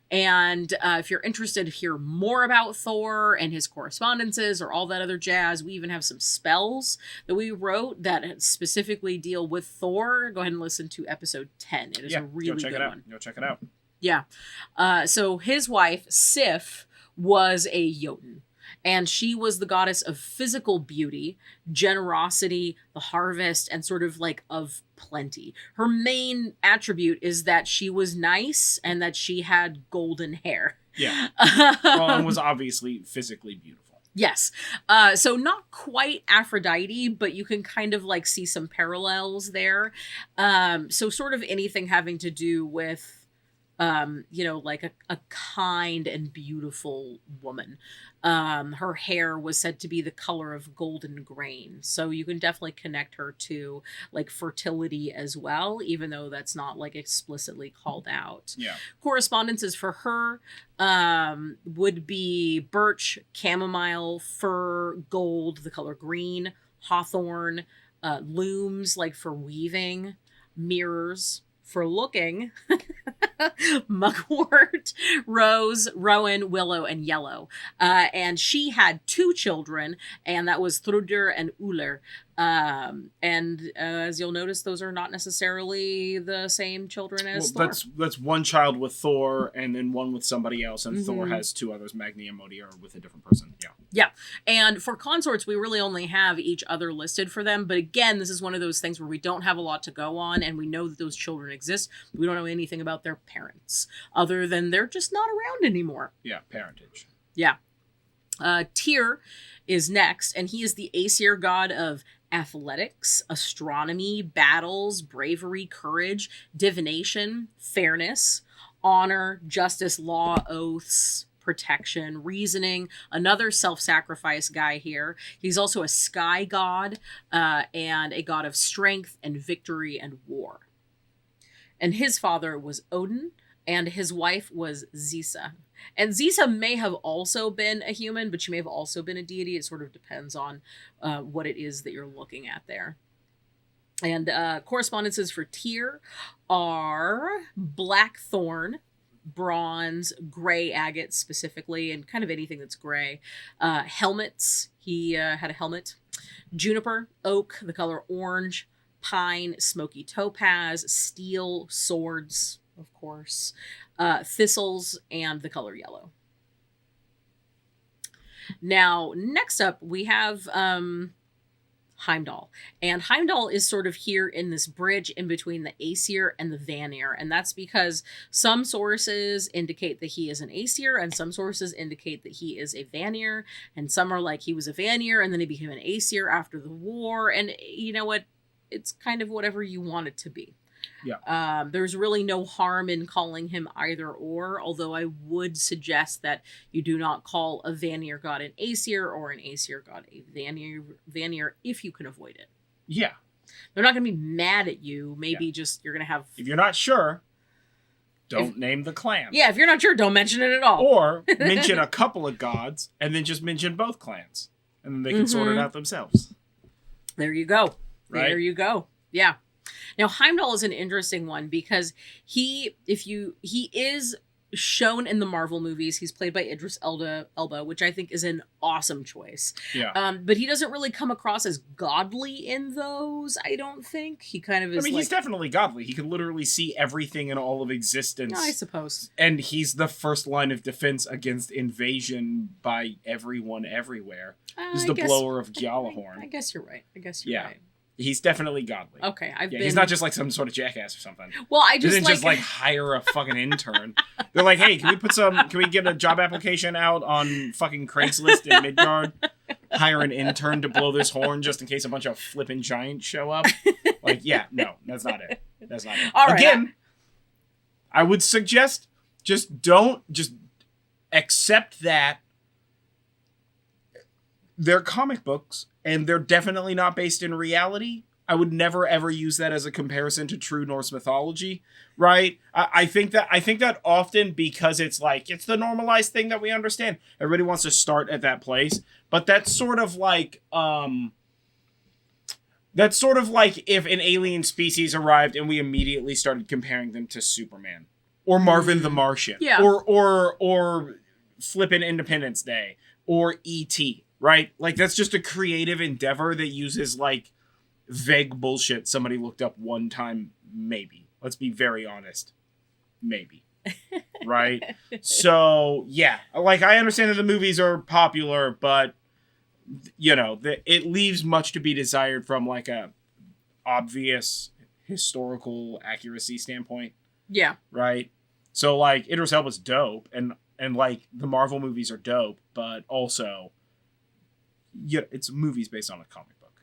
And if you're interested to hear more about Thor and his correspondences or all that other jazz, we even have some spells that we wrote that specifically deal with Thor. Go ahead and listen to episode 10. It is a really good one. Go check it out. Yeah. So his wife, Sif, was a Jotun. And she was the goddess of physical beauty, generosity, the harvest, and sort of like of plenty. Her main attribute is that she was nice and that she had golden hair. Yeah. Well, and was obviously physically beautiful. Yes. So not quite Aphrodite, but you can kind of like see some parallels there. So sort of anything having to do with like a kind and beautiful woman. Her hair was said to be the color of golden grain. So you can definitely connect her to like fertility as well, even though that's not like explicitly called out. Yeah. Correspondences for her would be birch, chamomile, fir, gold, the color green, hawthorn, looms like for weaving, mirrors for looking, mugwort, rose, rowan, willow, and yellow. And she had 2 children, and that was Thrudr and Uller. As you'll notice, those are not necessarily the same children as Thor. That's one child with Thor, and then one with somebody else, and Thor has 2 others, Magni and Modi, are with a different person. Yeah. Yeah. And for consorts, we really only have each other listed for them. But again, this is one of those things where we don't have a lot to go on, and we know that those children exist. We don't know anything about their parents, other than they're just not around anymore. Yeah, parentage. Yeah. Tyr is next, and he is the Aesir god of athletics, astronomy, battles, bravery, courage, divination, fairness, honor, justice, law, oaths, protection, reasoning. Another self-sacrifice guy here. He's also a sky god and a god of strength and victory and war. And his father was Odin, and his wife was Zisa. And Zisa may have also been a human, but she may have also been a deity. It sort of depends on what it is that you're looking at there. And correspondences for Tyr are blackthorn, bronze, gray agate specifically, and kind of anything that's gray. Helmets. He had a helmet. Juniper, oak, the color orange. Pine, smoky topaz. Steel, swords, of course. Thistles, and the color yellow. Now, next up, we have Heimdall. And Heimdall is sort of here in this bridge in between the Aesir and the Vanir. And that's because some sources indicate that he is an Aesir, and some sources indicate that he is a Vanir. And some are like he was a Vanir, and then he became an Aesir after the war. And you know what? It's kind of whatever you want it to be. Yeah. There's really no harm in calling him either or, although I would suggest that you do not call a Vanir god an Aesir or an Aesir god a Vanir if you can avoid it. Yeah. They're not going to be mad at you. Maybe just you're going to have... If you're not sure, don't name the clan. Yeah, if you're not sure, don't mention it at all. Or mention a couple of gods and then just mention both clans. And then they can sort it out themselves. There you go. Right? There you go. Yeah. Now, Heimdall is an interesting one because he is shown in the Marvel movies. He's played by Idris Elba, which I think is an awesome choice. Yeah. But he doesn't really come across as godly in those, I don't think. He kind of is he's definitely godly. He can literally see everything in all of existence. I suppose. And he's the first line of defense against invasion by everyone everywhere. He's the blower of Gjallarhorn. I guess you're right. Right. He's definitely godly. Okay, he's not just like some sort of jackass or something. Well, I just didn't just like hire a fucking intern. They're like, hey, can we get a job application out on fucking Craigslist in Midgard? Hire an intern to blow this horn just in case a bunch of flipping giants show up. Like, yeah, no, that's not it. That's not it. All right, again, I would suggest just accept that they're comic books and they're definitely not based in reality. I would never ever use that as a comparison to true Norse mythology, right? I think that often, because it's like, it's the normalized thing that we understand. Everybody wants to start at that place, but that's sort of like if an alien species arrived and we immediately started comparing them to Superman or Marvin the Martian, or flippin' Independence Day or E.T., right? Like, that's just a creative endeavor that uses like vague bullshit somebody looked up one time, maybe. Let's be very honest. Maybe. Right? So, yeah. Like, I understand that the movies are popular, but, you know, it leaves much to be desired from, like, a obvious historical accuracy standpoint. Yeah. Right? So, like, Idris Elba's dope, and like, the Marvel movies are dope, but also, yeah, it's movies based on a comic book.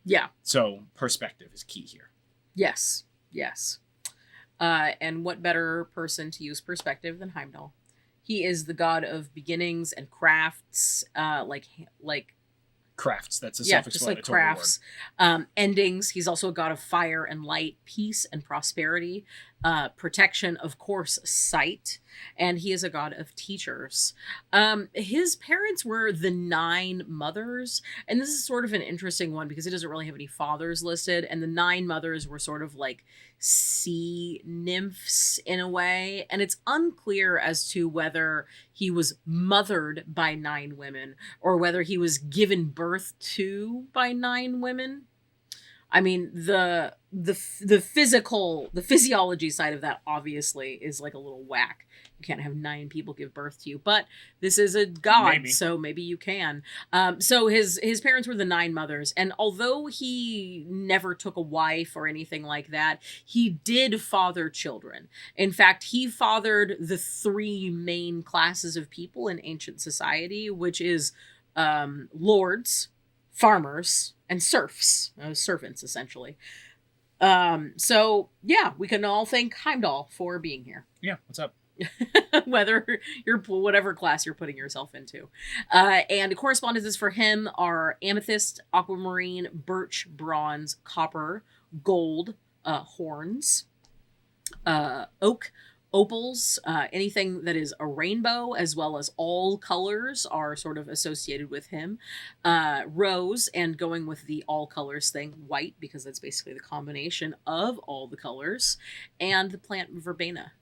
Yeah. So perspective is key here. Yes. Yes. And what better person to use perspective than Heimdall? He is the god of beginnings and crafts, like crafts. That's a self-explanatory just like crafts. word. Endings. He's also a god of fire and light, peace and prosperity, protection, of course, sight, and he is a god of teachers. His parents were the 9 mothers, and this is sort of an interesting one because he doesn't really have any fathers listed, and the 9 mothers were sort of like sea nymphs in a way, and it's unclear as to whether he was mothered by 9 women or whether he was given birth to by 9 women. I mean, the physiology side of that obviously is like a little whack. You can't have 9 people give birth to you, but this is a god, so maybe you can. So his parents were the 9 mothers, and although he never took a wife or anything like that, he did father children. In fact, he fathered the 3 main classes of people in ancient society, which is lords, farmers, and serfs, servants, essentially. So yeah, we can all thank Heimdall for being here. Yeah, what's up? Whether you're whatever class you're putting yourself into. And correspondences for him are amethyst, aquamarine, birch, bronze, copper, gold, horns, oak, opals, anything that is a rainbow, as well as all colors are sort of associated with him. Rose, and going with the all colors thing, white, because that's basically the combination of all the colors, and the plant verbena.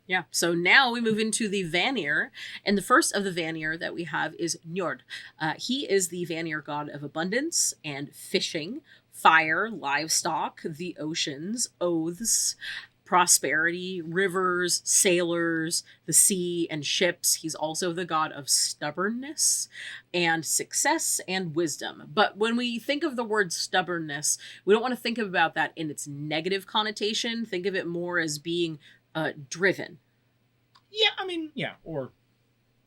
Yeah, so now we move into the Vanir, and the first of the Vanir that we have is Njörd. He is the Vanir god of abundance and fishing, fire, livestock, the oceans, oaths, prosperity, rivers, sailors, the sea, and ships. He's also the god of stubbornness and success and wisdom. But when we think of the word stubbornness, we don't want to think about that in its negative connotation. Think of it more as being driven. Yeah, I mean, yeah, or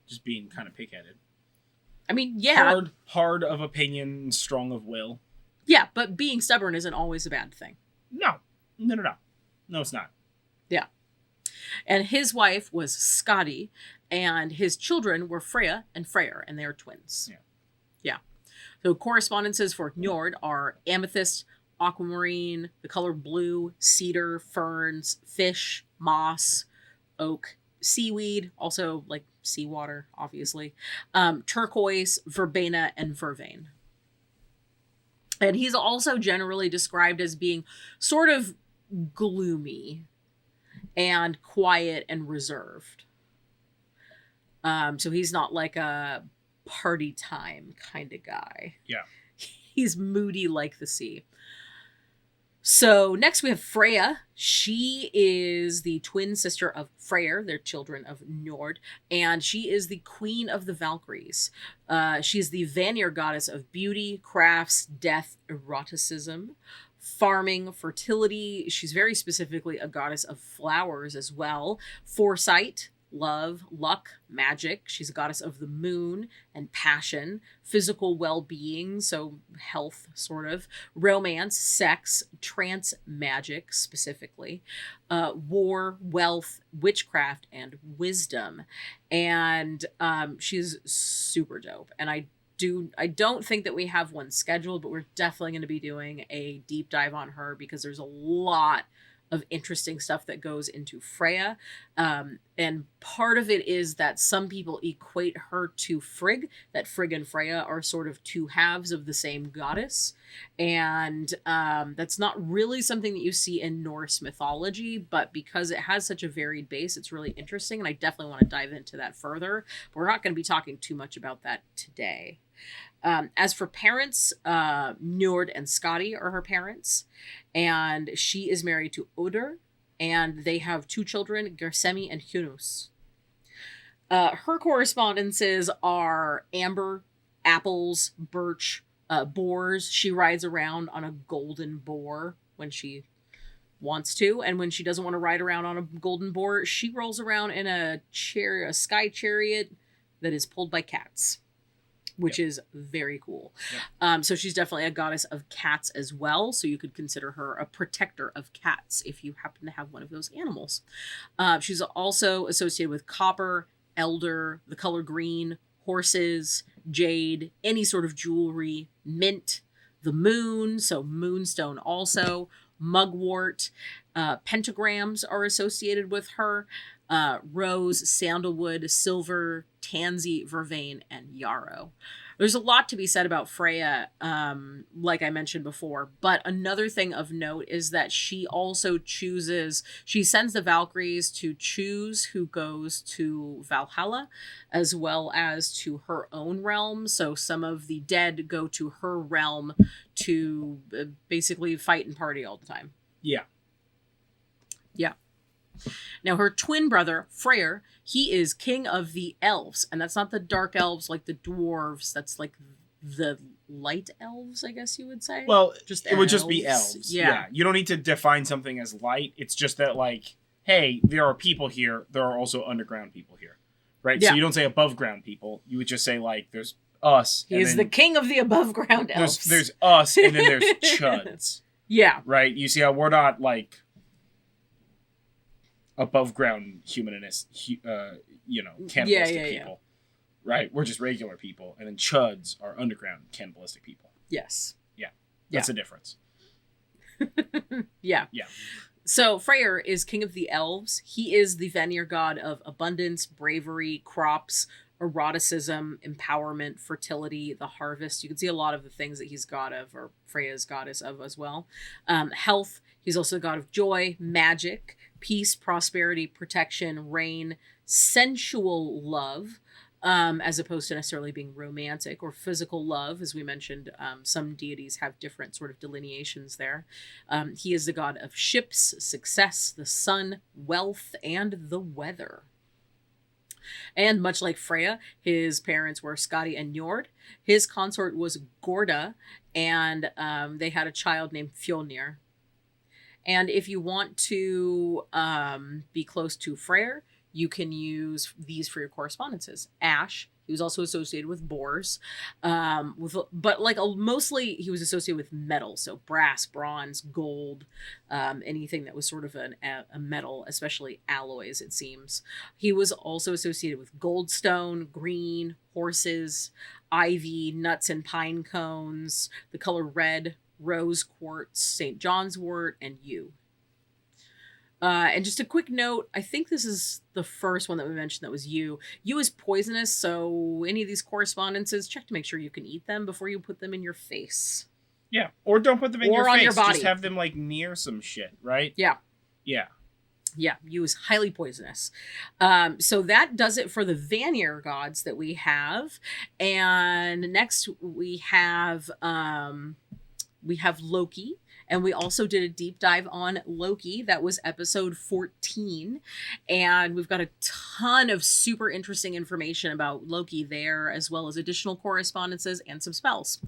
just being kind of pig-headed. I mean, yeah. Hard of opinion, strong of will. Yeah, but being stubborn isn't always a bad thing. No, it's not. Yeah. And his wife was Skadi, and his children were Freyja and Freyr, and they are twins. Yeah. So correspondences for Njörd are amethyst, aquamarine, the color blue, cedar, ferns, fish, moss, oak, seaweed, also like seawater, obviously, turquoise, verbena, and vervain. And he's also generally described as being sort of gloomy and quiet and reserved. So he's not like a party time kind of guy. Yeah. He's moody like the sea. So next we have Freyja. She is the twin sister of Freyr. They're children of Njörd, and she is the queen of the Valkyries. She is the Vanir goddess of beauty, crafts, death, eroticism, farming, fertility. She's very specifically a goddess of flowers as well. Foresight, love, luck, magic. She's a goddess of the moon and passion, physical well-being, so health, sort of, romance, sex, trance magic specifically, war, wealth, witchcraft, and wisdom. And she's super dope. And I don't think that we have one scheduled, but we're definitely going to be doing a deep dive on her because there's a lot of interesting stuff that goes into Freyja. And part of it is that some people equate her to Frigg, that Frigg and Freyja are sort of two halves of the same goddess. And that's not really something that you see in Norse mythology, but because it has such a varied base, it's really interesting. And I definitely want to dive into that further, but we're not going to be talking too much about that today. As for parents, Njörd and Skadi are her parents, and she is married to Odin, and they have 2 children, Gersemi and Hunus. Her correspondences are amber, apples, birch, boars. She rides around on a golden boar when she wants to, and when she doesn't want to ride around on a golden boar, she rolls around in a sky chariot that is pulled by cats, which is very cool. So she's definitely a goddess of cats as well. So you could consider her a protector of cats if you happen to have one of those animals. She's also associated with copper, elder, the color green, horses, jade, any sort of jewelry, mint, the moon, so moonstone also, mugwort, pentagrams are associated with her, rose, sandalwood, silver, tansy, vervain, and yarrow. There's a lot to be said about Freyja, like I mentioned before, but another thing of note is that she also she sends the Valkyries to choose who goes to Valhalla, as well as to her own realm. So some of the dead go to her realm to basically fight and party all the time. Yeah. Now, her twin brother, Freyr, he is king of the elves. And that's not the dark elves like the dwarves. That's like the light elves, I guess you would say. Well, it would just be elves. Yeah. You don't need to define something as light. It's just that, like, hey, there are people here. There are also underground people here. Right? Yeah. So you don't say above ground people. You would just say, like, there's us. He is the king of the above ground elves. There's us, and then there's chuds. Yeah. Right? You see how we're not, like, above ground humanist, cannibalistic people, right? We're just regular people, and then chuds are underground cannibalistic people. Yes. Yeah. That's the difference. Yeah. Yeah. So Freyr is king of the elves. He is the Vanir god of abundance, bravery, crops, eroticism, empowerment, fertility, the harvest. You can see a lot of the things that he's god of, or Freyja's goddess of as well. Health. He's also the god of joy, magic, peace, prosperity, protection, rain, sensual love, as opposed to necessarily being romantic or physical love. As we mentioned, some deities have different sort of delineations there. He is the god of ships, success, the sun, wealth, and the weather. And much like Freyja, his parents were Skadi and Njörd. His consort was Gorda, and they had a child named Fjolnir. And if you want to be close to Freyr, you can use these for your correspondences. Ash, he was also associated with boars, mostly he was associated with metal, so brass, bronze, gold, anything that was sort of a metal, especially alloys, it seems. He was also associated with goldstone, green, horses, ivy, nuts and pine cones, the color red, rose quartz, St. John's wort, and yew. And just a quick note, I think this is the first one that we mentioned that was yew. Yew is poisonous, so any of these correspondences, check to make sure you can eat them before you put them in your face. Yeah, or don't put them in your on face. Your body. Just have them like near some shit, right? Yeah. Yeah. Yeah, yew is highly poisonous. So that does it for the Vanir gods that we have. And next we have Loki. And we also did a deep dive on Loki. That was episode 14. And we've got a ton of super interesting information about Loki there, as well as additional correspondences and some spells.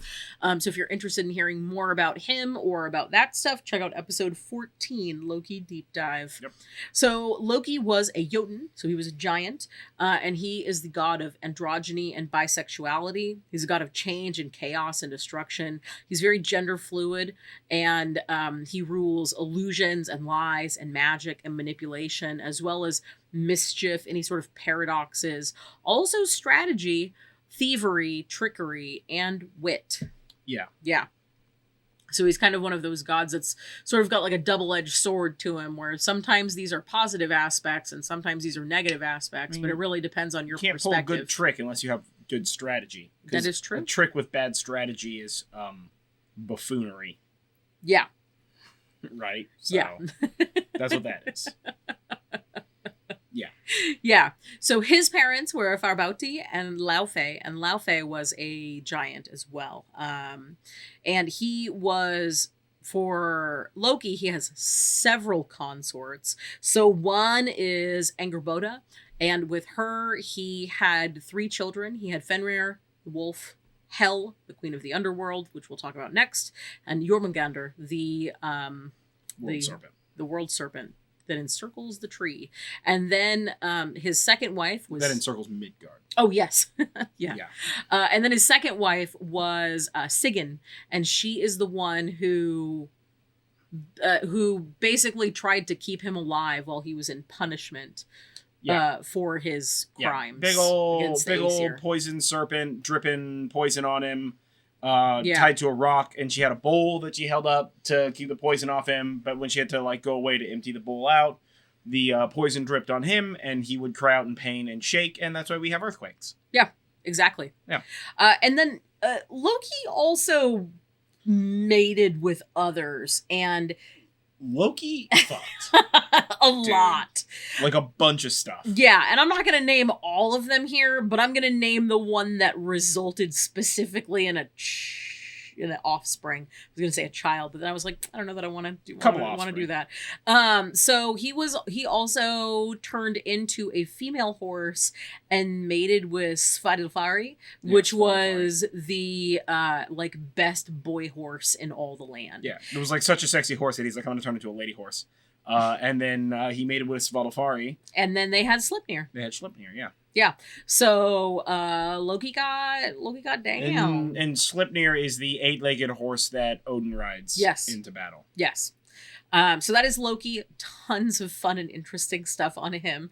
So if you're interested in hearing more about him or about that stuff, check out episode 14, Loki Deep Dive. Yep. So Loki was a Jotun, so he was a giant. And he is the god of androgyny and bisexuality. He's a god of change and chaos and destruction. He's very gender fluid, and he rules illusions and lies and magic and manipulation, as well as mischief, any sort of paradoxes. Also strategy, thievery, trickery, and wit. Yeah. Yeah. So he's kind of one of those gods that's sort of got like a double-edged sword to him, where sometimes these are positive aspects and sometimes these are negative aspects, but it really depends on your perspective. You can't pull a good trick unless you have good strategy. That is true. A trick with bad strategy is buffoonery. Yeah. Right? So yeah. That's what that is. Yeah. Yeah. So his parents were Farbauti and Laufey, and Laufey was a giant as well. And he was, for Loki, he has several consorts. So one is Angerboda, and with her, he had 3 children. He had Fenrir, the wolf, Hel, the queen of the underworld, which we'll talk about next, and Jormungandr, the world serpent that encircles the tree. And then his second wife was... That encircles Midgard. Oh, yes. Yeah. And then his second wife was Sigyn, and she is the one who basically tried to keep him alive while he was in punishment for his crimes. Big old poison serpent dripping poison on him. Tied to a rock, and she had a bowl that she held up to keep the poison off him, but when she had to go away to empty the bowl out, the poison dripped on him, and he would cry out in pain and shake, and that's why we have earthquakes. Yeah, exactly. Yeah. And then Loki also mated with others, and Loki fucked. a lot. Like a bunch of stuff. Yeah, and I'm not going to name all of them here, but I'm going to name the one that resulted specifically in an offspring. I was going to say a child, but then I was like, I don't know that I want to do that. So he also turned into a female horse and mated with Svadilfari, which was the best boy horse in all the land. Yeah, it was such a sexy horse that he's like, I'm going to turn into a lady horse. And then he mated with Svadilfari. And then they had Sleipnir. Yeah. Yeah. So Loki got down. And Sleipnir is the 8-legged horse that Odin rides into battle. Yes. So that is Loki. Tons of fun and interesting stuff on him.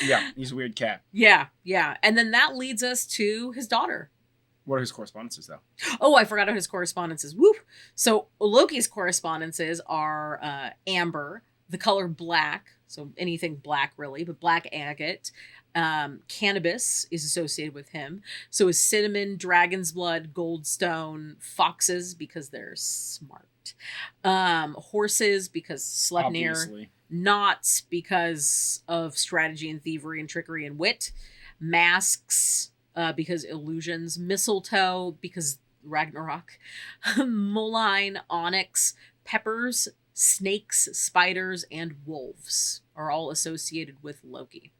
Yeah, he's a weird cat. Yeah. And then that leads us to his daughter. What are his correspondences, though? Oh, I forgot his correspondences. Whoop! So Loki's correspondences are amber, the color black, so anything black really, but black agate. Cannabis is associated with him. So is cinnamon, dragon's blood, goldstone, foxes because they're smart. Horses because Sleipnir. Obviously. Knots because of strategy and thievery and trickery and wit. Masks because illusions. Mistletoe because Ragnarok. Mullein, onyx, peppers, snakes, spiders, and wolves are all associated with Loki.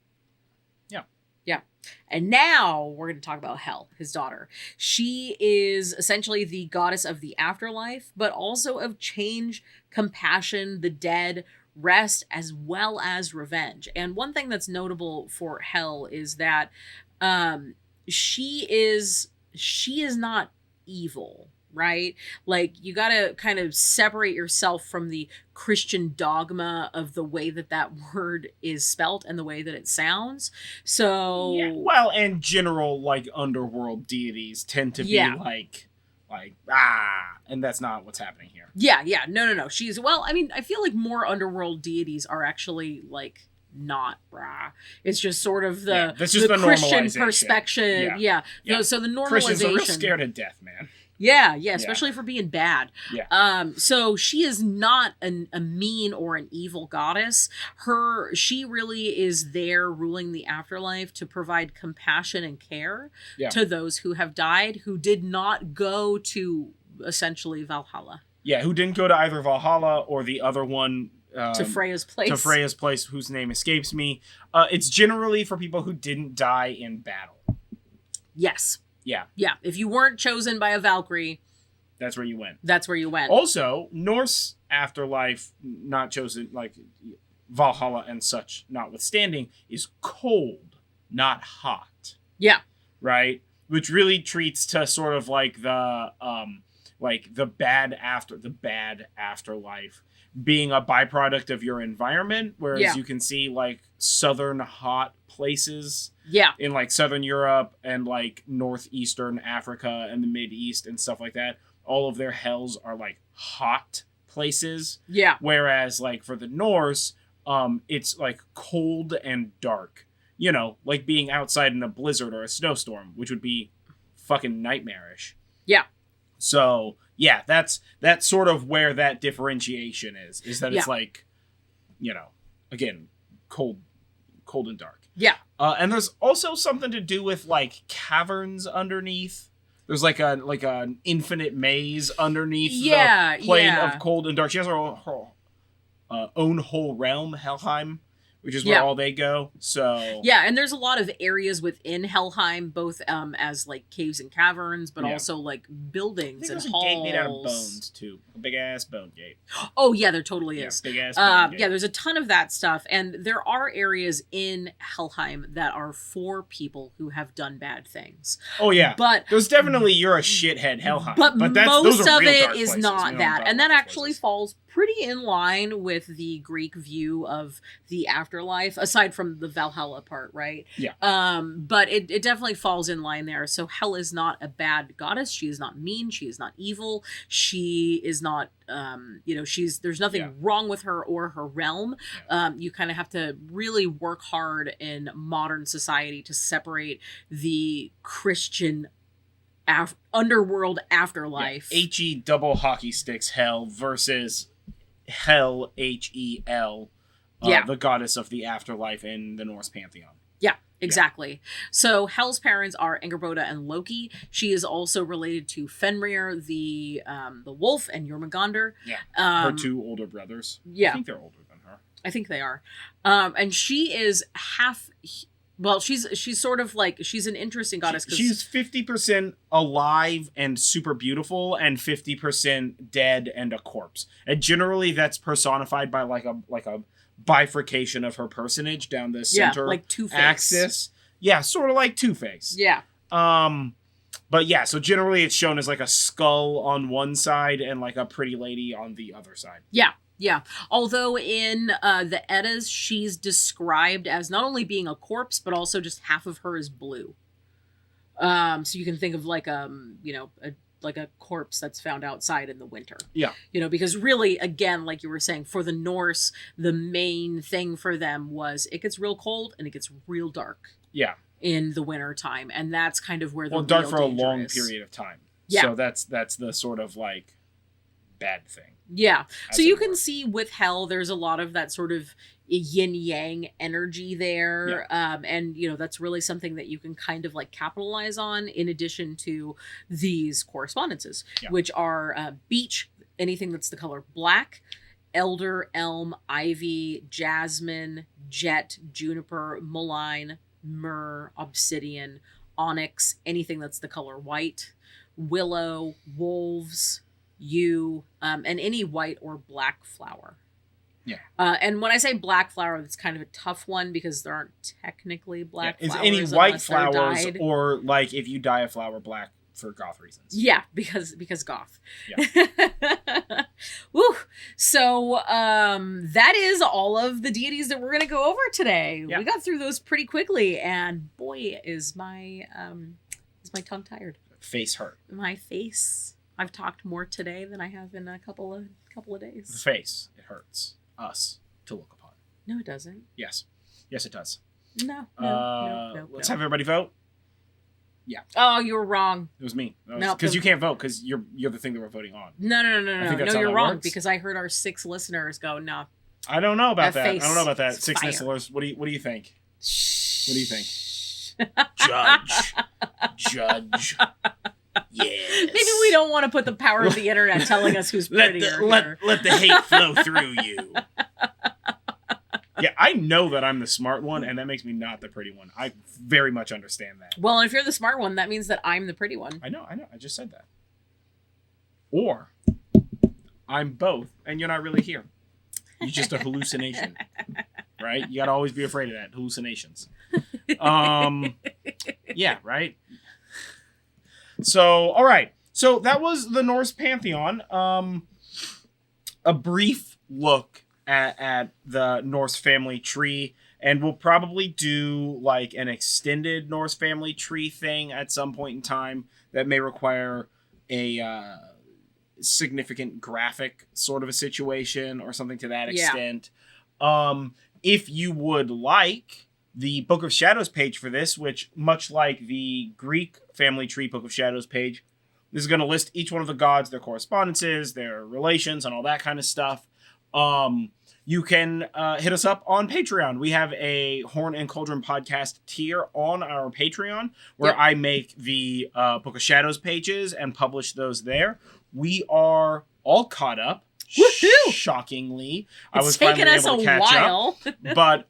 Yeah. And now we're going to talk about Hel, his daughter. She is essentially the goddess of the afterlife, but also of change, compassion, the dead, rest, as well as revenge. And one thing that's notable for Hel is that she is not evil, right? You got to kind of separate yourself from the Christian dogma of the way that word is spelt and the way that it sounds. So and general underworld deities tend to be and that's not what's happening here. Yeah. No. She's I feel like more underworld deities are actually not it's just sort of the Christian perspective. Yeah. So the normalization. Christians are real scared of death, man. Yeah, especially for being bad. Yeah. So she is not a mean or an evil goddess. She really is there ruling the afterlife to provide compassion and care to those who have died, who did not go to essentially Valhalla. Yeah, who didn't go to either Valhalla or the other one. To Freyja's place. To Freyja's place, whose name escapes me. It's generally for people who didn't die in battle. Yes. Yeah. If you weren't chosen by a Valkyrie, that's where you went. Also, Norse afterlife, not chosen, Valhalla and such notwithstanding, is cold, not hot. Yeah. Right? Which really treats to sort of the bad afterlife being a byproduct of your environment, whereas you can see like southern hot places in like southern Europe and like northeastern Africa and the Mid-East and stuff like that. All of their hells are like hot places. Yeah. Whereas like for the Norse, it's like cold and dark. You know, like being outside in a blizzard or a snowstorm, which would be fucking nightmarish. Yeah. So yeah, that's sort of where that differentiation is that it's like, you know, again, cold and dark. Yeah. And there's also something to do with like caverns underneath. There's like an infinite maze underneath the plane of cold and dark. She has her own whole realm, Helheim, which is where all they go. So yeah, and there's a lot of areas within Helheim, both as like caves and caverns, but also like buildings and halls. There's a gate made out of bones too, a big ass bone gate. Oh yeah, there totally is. Big ass bone gate. Yeah, there's a ton of that stuff, and there are areas in Helheim that are for people who have done bad things. Oh yeah, but there's definitely you're a shithead Helheim, but most of it is not that, and that actually falls pretty in line with the Greek view of the afterlife, aside from the Valhalla part, right? Yeah. But it definitely falls in line there. So Hel is not a bad goddess. She is not mean. She is not evil. She is not, there's nothing wrong with her or her realm. You kind of have to really work hard in modern society to separate the Christian underworld afterlife. H-E double hockey sticks Hel versus Hel, H-E-L, the goddess of the afterlife in the Norse pantheon. Yeah, exactly. Yeah. So Hel's parents are Angerboda and Loki. She is also related to Fenrir, the wolf, and Jormungandr. Yeah, her two older brothers. Yeah. I think they're older than her. I think they are. And she is half... Well, she's sort of like, she's an interesting goddess. She's 50% alive and super beautiful, and 50% dead and a corpse. And generally, that's personified by like a bifurcation of her personage down the center like Two-Face axis. Yeah, sort of like Two-Face. Yeah. But yeah, so generally it's shown as like a skull on one side and like a pretty lady on the other side. Yeah. Yeah, although in the Eddas, she's described as not only being a corpse, but also just half of her is blue. So you can think of like a corpse that's found outside in the winter. Yeah. Because really, again, like you were saying, for the Norse, the main thing for them was it gets real cold and it gets real dark. Yeah. In the winter time, and that's kind of where the dark for a long period of time. Yeah. So that's the sort of like bad thing. Yeah. So you can see with Hel, there's a lot of that sort of yin-yang energy there. Yeah. And, that's really something that you can kind of like capitalize on in addition to these correspondences, which are beech, anything that's the color black, elder, elm, ivy, jasmine, jet, juniper, mullein, myrrh, obsidian, onyx, anything that's the color white, willow, wolves, yew, and any white or black flower. Yeah. And when I say black flower, it's kind of a tough one because there aren't technically black flowers. It's any white flowers or like if you dye a flower black for goth reasons. Yeah, because goth. Yeah. Woo. So that is all of the deities that we're going to go over today. Yeah. We got through those pretty quickly, and boy, is my tongue tired. Face hurt. My face. I've talked more today than I have in a couple of days. The face. It hurts us to look upon. No, it doesn't. Yes, it does. No. Let's have everybody vote. Yeah. Oh, you were wrong. It was me. Because you can't vote because you're the thing that we're voting on. No, you're wrong because I heard our 6 listeners go, no. I don't know about that. I don't know about that. 6 listeners. What do you think? What do you think? Judge. Yes. Maybe we don't want to put the power of the internet telling us who's prettier. Let the hate flow through you. Yeah, I know that I'm the smart one, and that makes me not the pretty one. I very much understand that. Well, if you're the smart one, that means that I'm the pretty one. I know. I just said that. Or I'm both, and you're not really here. You're just a hallucination. Right? You gotta always be afraid of that. Hallucinations. Yeah, right? So, all right. So that was the Norse pantheon. A brief look at the Norse family tree, and we'll probably do like an extended Norse family tree thing at some point in time that may require a significant graphic sort of a situation or something to that extent. If you would like, the Book of Shadows page for this, which much like the Greek family tree Book of Shadows page, this is going to list each one of the gods, their correspondences, their relations, and all that kind of stuff. You can hit us up on Patreon. We have a Horn and Cauldron podcast tier on our Patreon where I make the Book of Shadows pages and publish those there. We are all caught up. Woohoo! Shockingly, I was finally able to catch up. But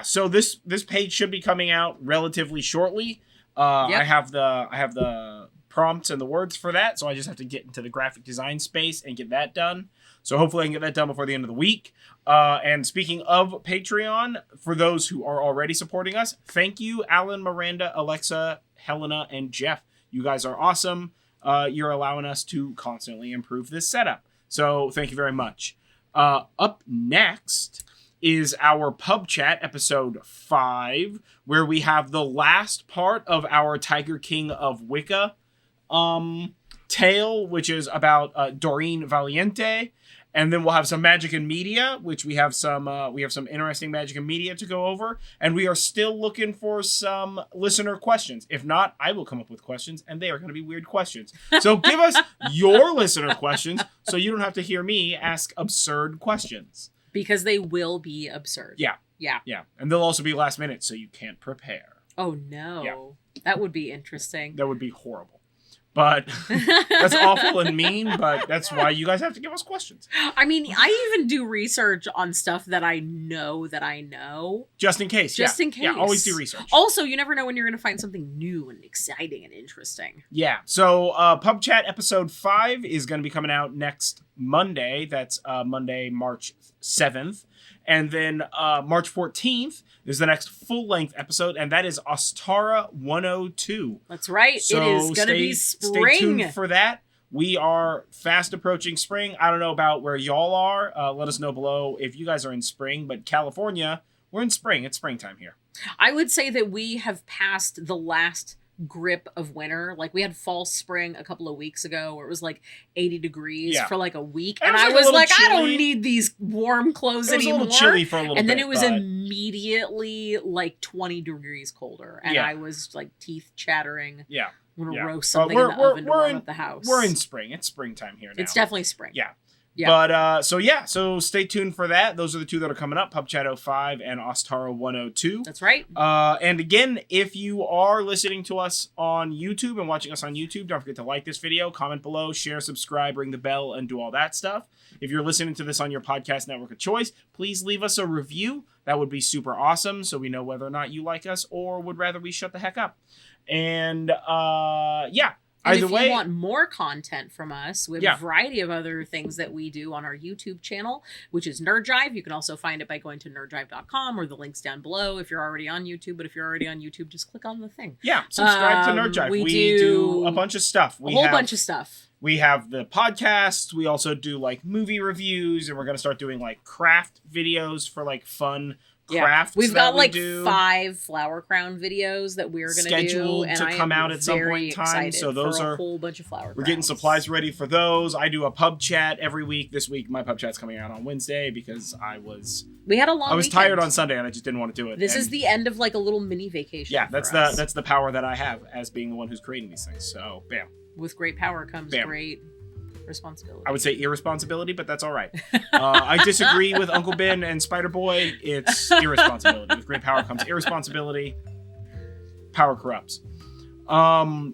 so this page should be coming out relatively shortly. I have the prompts and the words for that, so I just have to get into the graphic design space and get that done. So hopefully I can get that done before the end of the week. And speaking of Patreon, for those who are already supporting us, thank you, Alan, Miranda, Alexa, Helena, and Jeff. You guys are awesome. You're allowing us to constantly improve this setup. So thank you very much. Up next is our Pub Chat episode 5, where we have the last part of our Tiger King of Wicca tale, which is about Doreen Valiente. And then we'll have some magic and media, which we have some interesting magic and media to go over. And we are still looking for some listener questions. If not, I will come up with questions, and they are going to be weird questions. So give us your listener questions so you don't have to hear me ask absurd questions. Because they will be absurd. Yeah. And they'll also be last minute, so you can't prepare. Oh, no. Yeah. That would be interesting. That would be horrible. But that's awful and mean, but that's why you guys have to give us questions. I mean, I even do research on stuff that I know. Just in case. Just in case. Yeah, always do research. Also, you never know when you're going to find something new and exciting and interesting. Yeah. So Pub Chat episode 5 is going to be coming out next Monday. That's Monday, March 7th. And then March 14th is the next full-length episode, and that is Ostara 102. That's right. So it is going to be spring. Stay tuned for that. We are fast approaching spring. I don't know about where y'all are. Let us know below if you guys are in spring. But California, we're in spring. It's springtime here. I would say that we have passed the last grip of winter. Like, we had false spring a couple of weeks ago where it was like 80 degrees for like a week, and I was like, I don't need these warm clothes anymore. It was a little chilly for a little bit, and then it was immediately like 20 degrees colder, and I was like teeth chattering. I'm gonna roast something in the oven to warm up the house. We're in spring. It's springtime here now. It's definitely spring. Yeah. But, so stay tuned for that. Those are the two that are coming up, Pub Chat 05 and Ostara 102. That's right. And again, if you are listening to us on YouTube and watching us on YouTube, don't forget to like this video, comment below, share, subscribe, ring the bell, and do all that stuff. If you're listening to this on your podcast network of choice, please leave us a review. That would be super awesome, so we know whether or not you like us or would rather we shut the heck up. And, And if you want more content from us, we have a variety of other things that we do on our YouTube channel, which is Nerd Jive. You can also find it by going to nerdjive.com, or the links down below if you're already on YouTube. But if you're already on YouTube, just click on the thing. Yeah, subscribe to Nerd Jive. We do a bunch of stuff. A whole bunch of stuff. We have the podcasts. We also do like movie reviews, and we're going to start doing like craft videos for like fun crafts. We've got like 5 flower crown videos that we're going to do, scheduled to come out at some point in time. So those are a whole bunch of flower crowns. We're getting supplies ready for those. I do a pub chat every week. This week my pub chat's coming out on Wednesday because we had a long I was tired on Sunday and I just didn't want to do it. This is the end of like a little mini vacation. Yeah, that's the power that I have as being the one who's creating these things. So bam. With great power comes great responsibility. I would say irresponsibility, but that's all right. I disagree with Uncle Ben and Spider Boy. It's irresponsibility. With great power comes irresponsibility. Power corrupts. So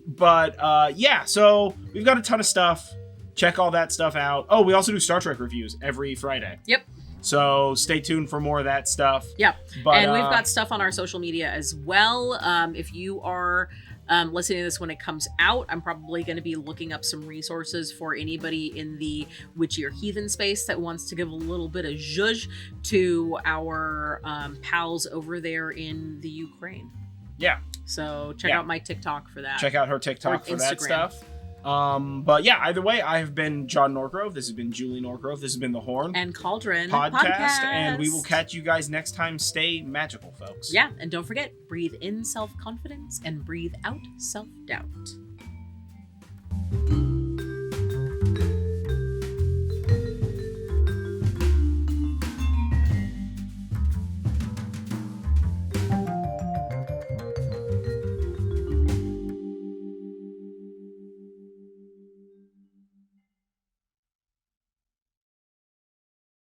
we've got a ton of stuff. Check all that stuff out. Oh, we also do Star Trek reviews every Friday. Yep. So stay tuned for more of that stuff. Yep. And we've got stuff on our social media as well. If you are listening to this when it comes out, I'm probably going to be looking up some resources for anybody in the witchy or heathen space that wants to give a little bit of zhuzh to our pals over there in the Ukraine. Yeah. So check out my TikTok for that. Check out her TikTok for that stuff. But yeah, either way, I have been John Norgrove. This has been Julie Norgrove. This has been the Horn and Cauldron podcast. And we will catch you guys next time. Stay magical, folks. Yeah, and don't forget, breathe in self-confidence and breathe out self-doubt.